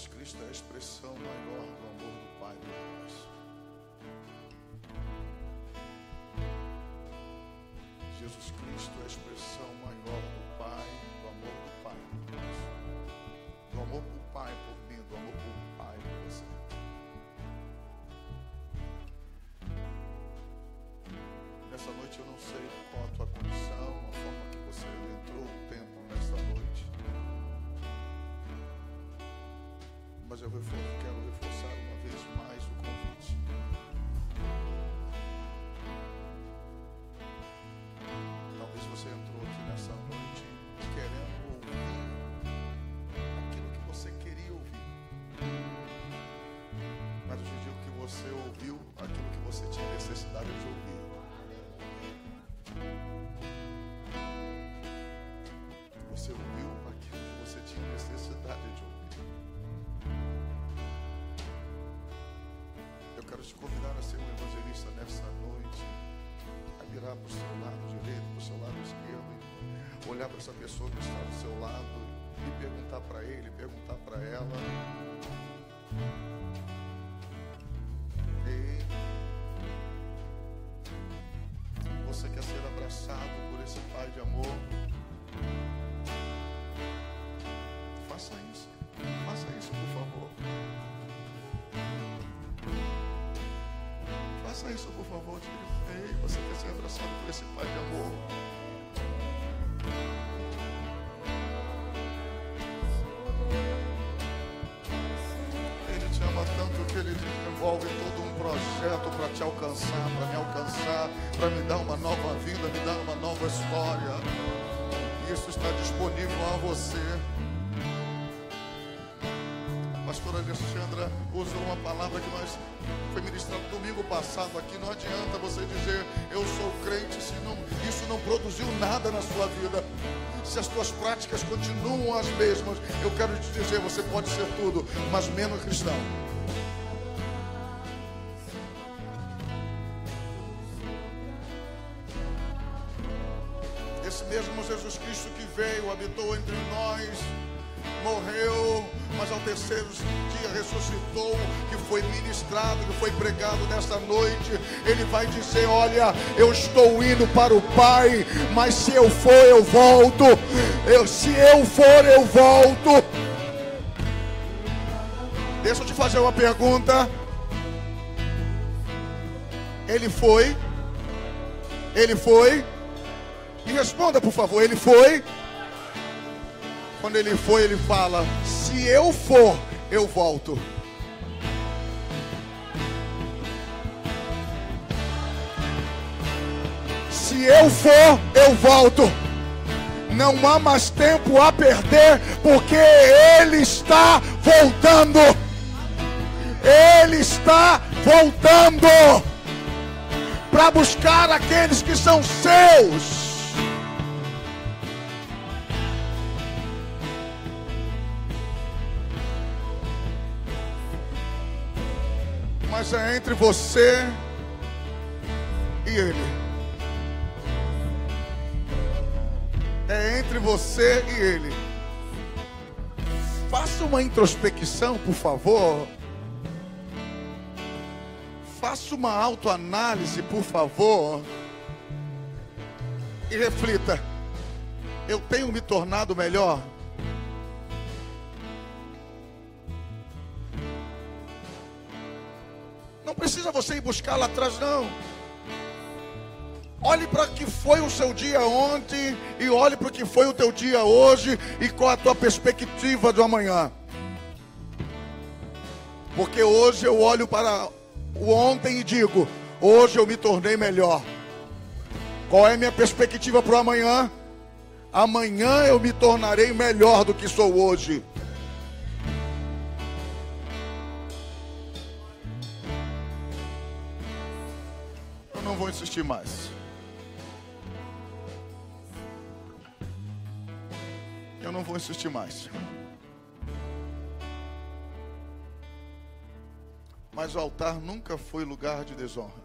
Jesus Cristo é a expressão maior do amor do Pai por nós. Jesus Cristo é a expressão maior do Pai, do amor do Pai por nós. Do amor do Pai por mim, do amor do Pai por você. Nessa noite eu não sei qual a tua condição, a forma que você entrou o tempo nessa noite. Mas eu quero reforçar uma vez mais o convite. Talvez você entrou aqui nessa noite querendo ouvir aquilo que você queria ouvir. Mas hoje eu digo que você ouviu aquilo que você tinha necessidade de ouvir. Você ouviu aquilo que você tinha necessidade de ouvir. Eu quero te convidar a ser um evangelista nessa noite, a virar para o seu lado direito, para o seu lado esquerdo, e olhar para essa pessoa que está do seu lado e perguntar para ele, perguntar para ela: ei, você quer ser abraçado por esse Pai de amor? Faça isso, por favor. Faça isso, por favor. Ei, você quer ser abraçado por esse Pai de amor? Ele te ama tanto que ele desenvolve todo um projeto para te alcançar, para me alcançar, para me dar uma nova vida, me dar uma nova história. Isso está disponível a você. Pastora Alexandra usou uma palavra que foi ministrada domingo passado aqui. Não adianta você dizer eu sou crente se isso não produziu nada na sua vida. Se as suas práticas continuam as mesmas, eu quero te dizer, você pode ser tudo, mas menos cristão. Esse mesmo Jesus Cristo que veio, habitou entre nós, morreu, mas ao terceiro dia ressuscitou, que foi ministrado, que foi pregado nesta noite. Ele vai dizer: olha, eu estou indo para o Pai, mas se eu for, eu volto. Se eu for, eu volto. Deixa eu te fazer uma pergunta. Ele foi? E responda, por favor. Ele foi? Quando ele foi, ele fala: se eu for, eu volto. Se eu for, eu volto. Não há mais tempo a perder, porque ele está voltando. Ele está voltando para buscar aqueles que são seus. Mas é entre você e ele. É entre você e ele. Faça uma introspecção, por favor. Faça uma autoanálise, por favor. E reflita: eu tenho me tornado melhor? Não precisa você ir buscar lá atrás, não. Olhe para o que foi o seu dia ontem e olhe para o que foi o teu dia hoje e qual a tua perspectiva do amanhã. Porque hoje eu olho para o ontem e digo: hoje eu me tornei melhor. Qual é a minha perspectiva para o amanhã? Amanhã eu me tornarei melhor do que sou hoje. Eu não vou insistir mais. Eu não vou insistir mais. Mas o altar nunca foi lugar de desonra.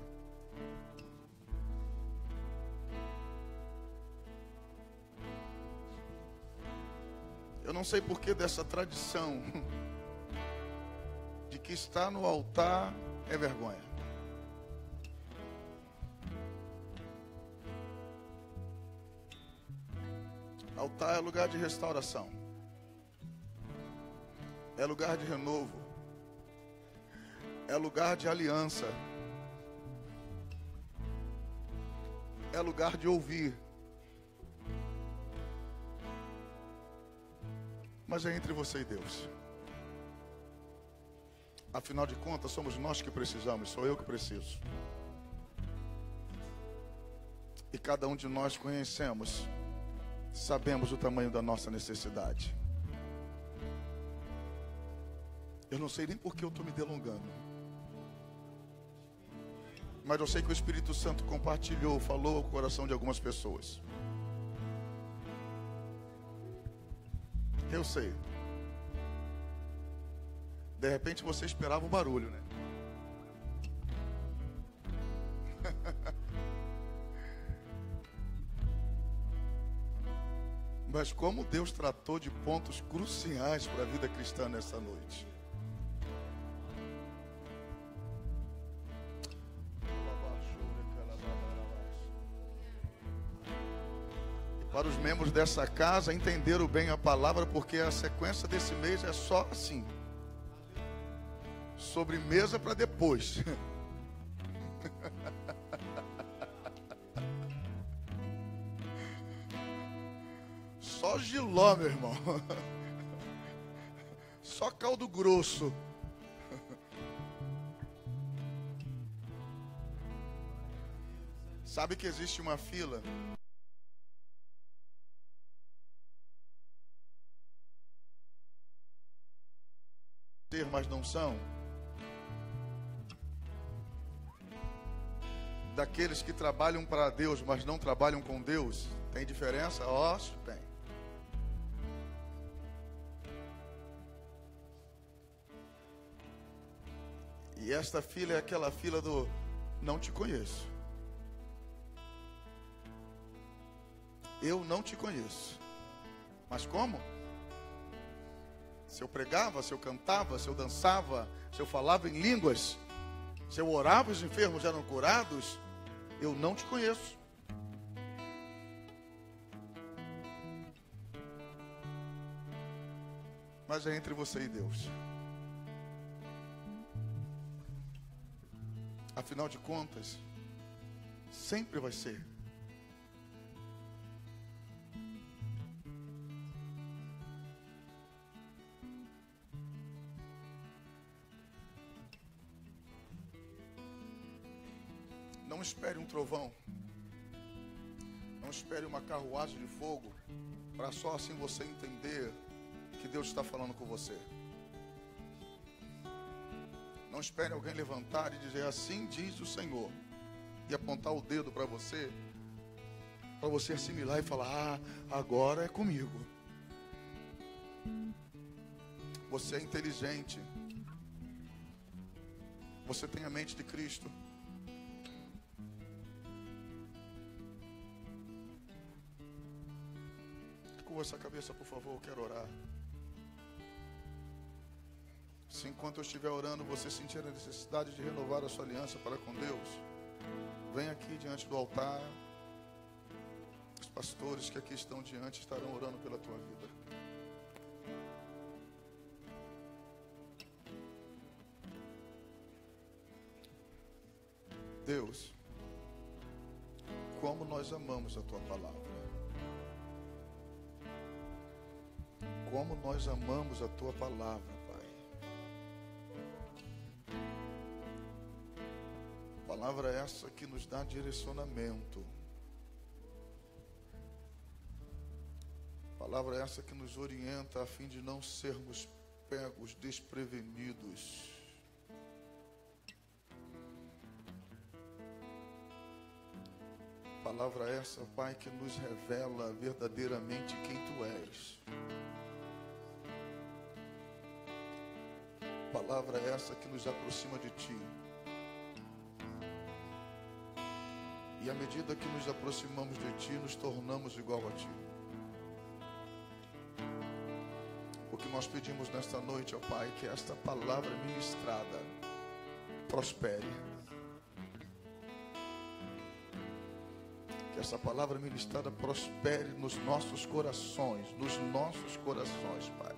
Eu não sei por que dessa tradição que está no altar é vergonha. Altar é lugar de restauração. É lugar de renovo. É lugar de aliança. É lugar de ouvir. Mas é entre você e Deus. Afinal de contas, somos nós que precisamos, sou eu que preciso. E cada um de nós conhecemos, sabemos o tamanho da nossa necessidade. Eu não sei nem por que eu estou me delongando. Mas eu sei que o Espírito Santo compartilhou, falou ao coração de algumas pessoas. Eu sei. De repente você esperava um barulho, né? Mas como Deus tratou de pontos cruciais para a vida cristã nessa noite. Para os membros dessa casa entenderam bem a palavra, porque a sequência desse mês é só assim. Sobremesa para depois. Só giló, meu irmão. Só caldo grosso. Sabe que existe uma fila? Mas não são. Daqueles que trabalham para Deus, mas não trabalham com Deus. Tem diferença? Ó, tem. E esta fila é aquela fila do não te conheço. Eu não te conheço. Mas como? Se eu pregava, se eu cantava, se eu dançava, se eu falava em línguas, se eu orava, os enfermos eram curados, eu não te conheço. Mas é entre você e Deus. Afinal de contas, sempre vai ser. Não espere um trovão. Não espere uma carruagem de fogo para só assim você entender que Deus está falando com você. Não espere alguém levantar e dizer assim diz o Senhor e apontar o dedo para você assimilar e falar: ah, agora é comigo. Você é inteligente. Você tem a mente de Cristo. Curva essa cabeça, por favor, eu quero orar. Se enquanto eu estiver orando, você sentir a necessidade de renovar a sua aliança para com Deus, vem aqui diante do altar. Os pastores que aqui estão diante estarão orando pela tua vida. Deus, como nós amamos a tua palavra. Como nós amamos a tua palavra, Pai. Palavra essa que nos dá direcionamento. Palavra essa que nos orienta a fim de não sermos pegos desprevenidos. Palavra essa, Pai, que nos revela verdadeiramente quem Tu és. Palavra essa que nos aproxima de Ti. E à medida que nos aproximamos de Ti, nos tornamos igual a Ti. O que nós pedimos nesta noite, ó Pai, que esta palavra ministrada prospere. Que essa palavra ministrada prospere nos nossos corações, Pai.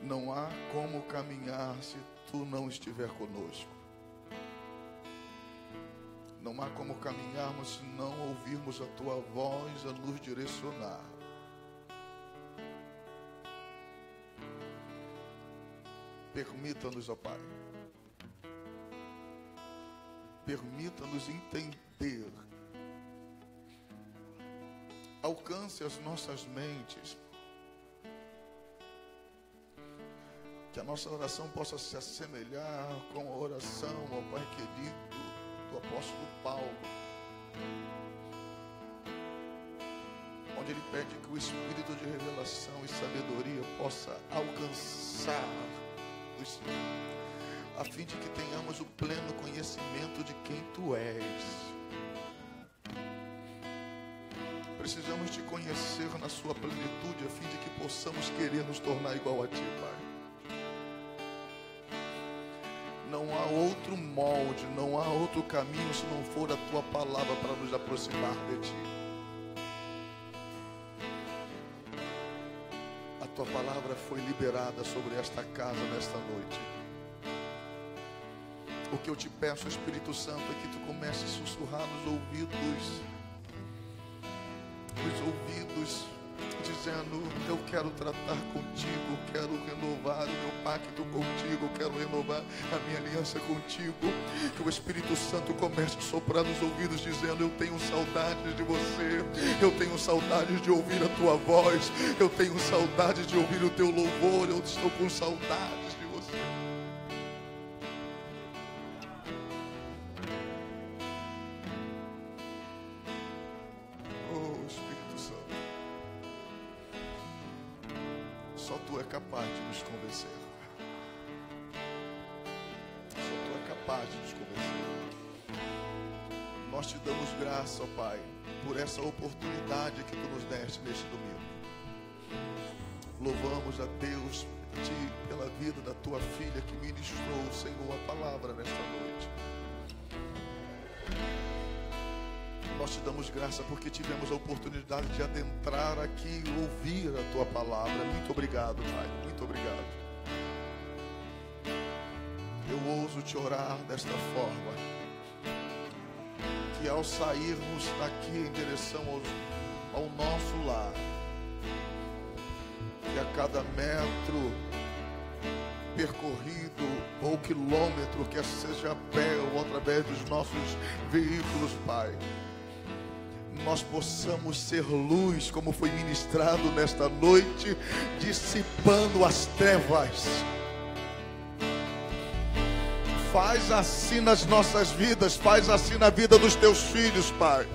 Não há como caminhar se Tu não estiver conosco. Não há como caminharmos se não ouvirmos a Tua voz a nos direcionar. Permita-nos, ó Pai. Permita-nos entender. Alcance as nossas mentes. Que a nossa oração possa se assemelhar com a oração, ó Pai querido, do apóstolo Paulo, onde ele pede que o Espírito de revelação e sabedoria possa alcançar-nos, a fim de que tenhamos o pleno conhecimento de quem Tu és. Precisamos Te conhecer na Sua plenitude, a fim de que possamos querer nos tornar igual a Ti, Pai. Não há outro molde, não há outro caminho se não for a Tua palavra para nos aproximar de Ti. A Tua palavra foi liberada sobre esta casa nesta noite. O que eu Te peço, Espírito Santo, é que Tu comece a sussurrar nos ouvidos, dizendo: eu quero tratar contigo, quero renovar o meu pacto contigo, quero renovar a minha aliança contigo. Que o Espírito Santo comece a soprar nos ouvidos, dizendo: eu tenho saudades de você, eu tenho saudades de ouvir a Tua voz, eu tenho saudades de ouvir o Teu louvor, eu estou com saudades de você. Só Tu é capaz de nos convencer. Só Tu é capaz de nos convencer. Nós Te damos graça, ó Pai, por essa oportunidade que Tu nos deste neste domingo. Louvamos a Deus pela vida da Tua filha que ministrou, Senhor, a palavra nesta noite. Nós Te damos graça porque tivemos a oportunidade de adentrar aqui e ouvir a Tua palavra. Muito obrigado, Pai. Muito obrigado. Eu ouso Te orar desta forma, que ao sairmos daqui em direção ao nosso lar, que a cada metro percorrido ou quilômetro, quer seja a pé ou através dos nossos veículos, Pai, nós possamos ser luz, como foi ministrado nesta noite, dissipando as trevas. Faz assim nas nossas vidas, faz assim na vida dos Teus filhos, Pai.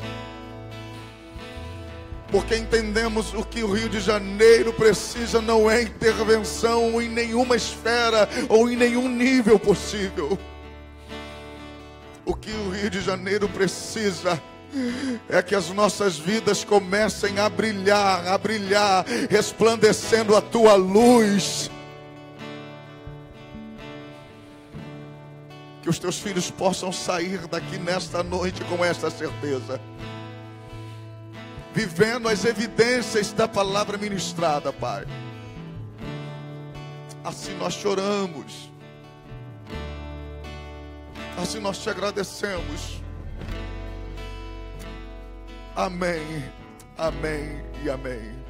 Porque entendemos o que o Rio de Janeiro precisa não é intervenção em nenhuma esfera ou em nenhum nível possível. O que o Rio de Janeiro precisa é que as nossas vidas comecem a brilhar, resplandecendo a Tua luz. Que os Teus filhos possam sair daqui nesta noite com esta certeza, vivendo as evidências da palavra ministrada, Pai. Assim nós choramos, assim nós Te agradecemos. Amém, amém e amém.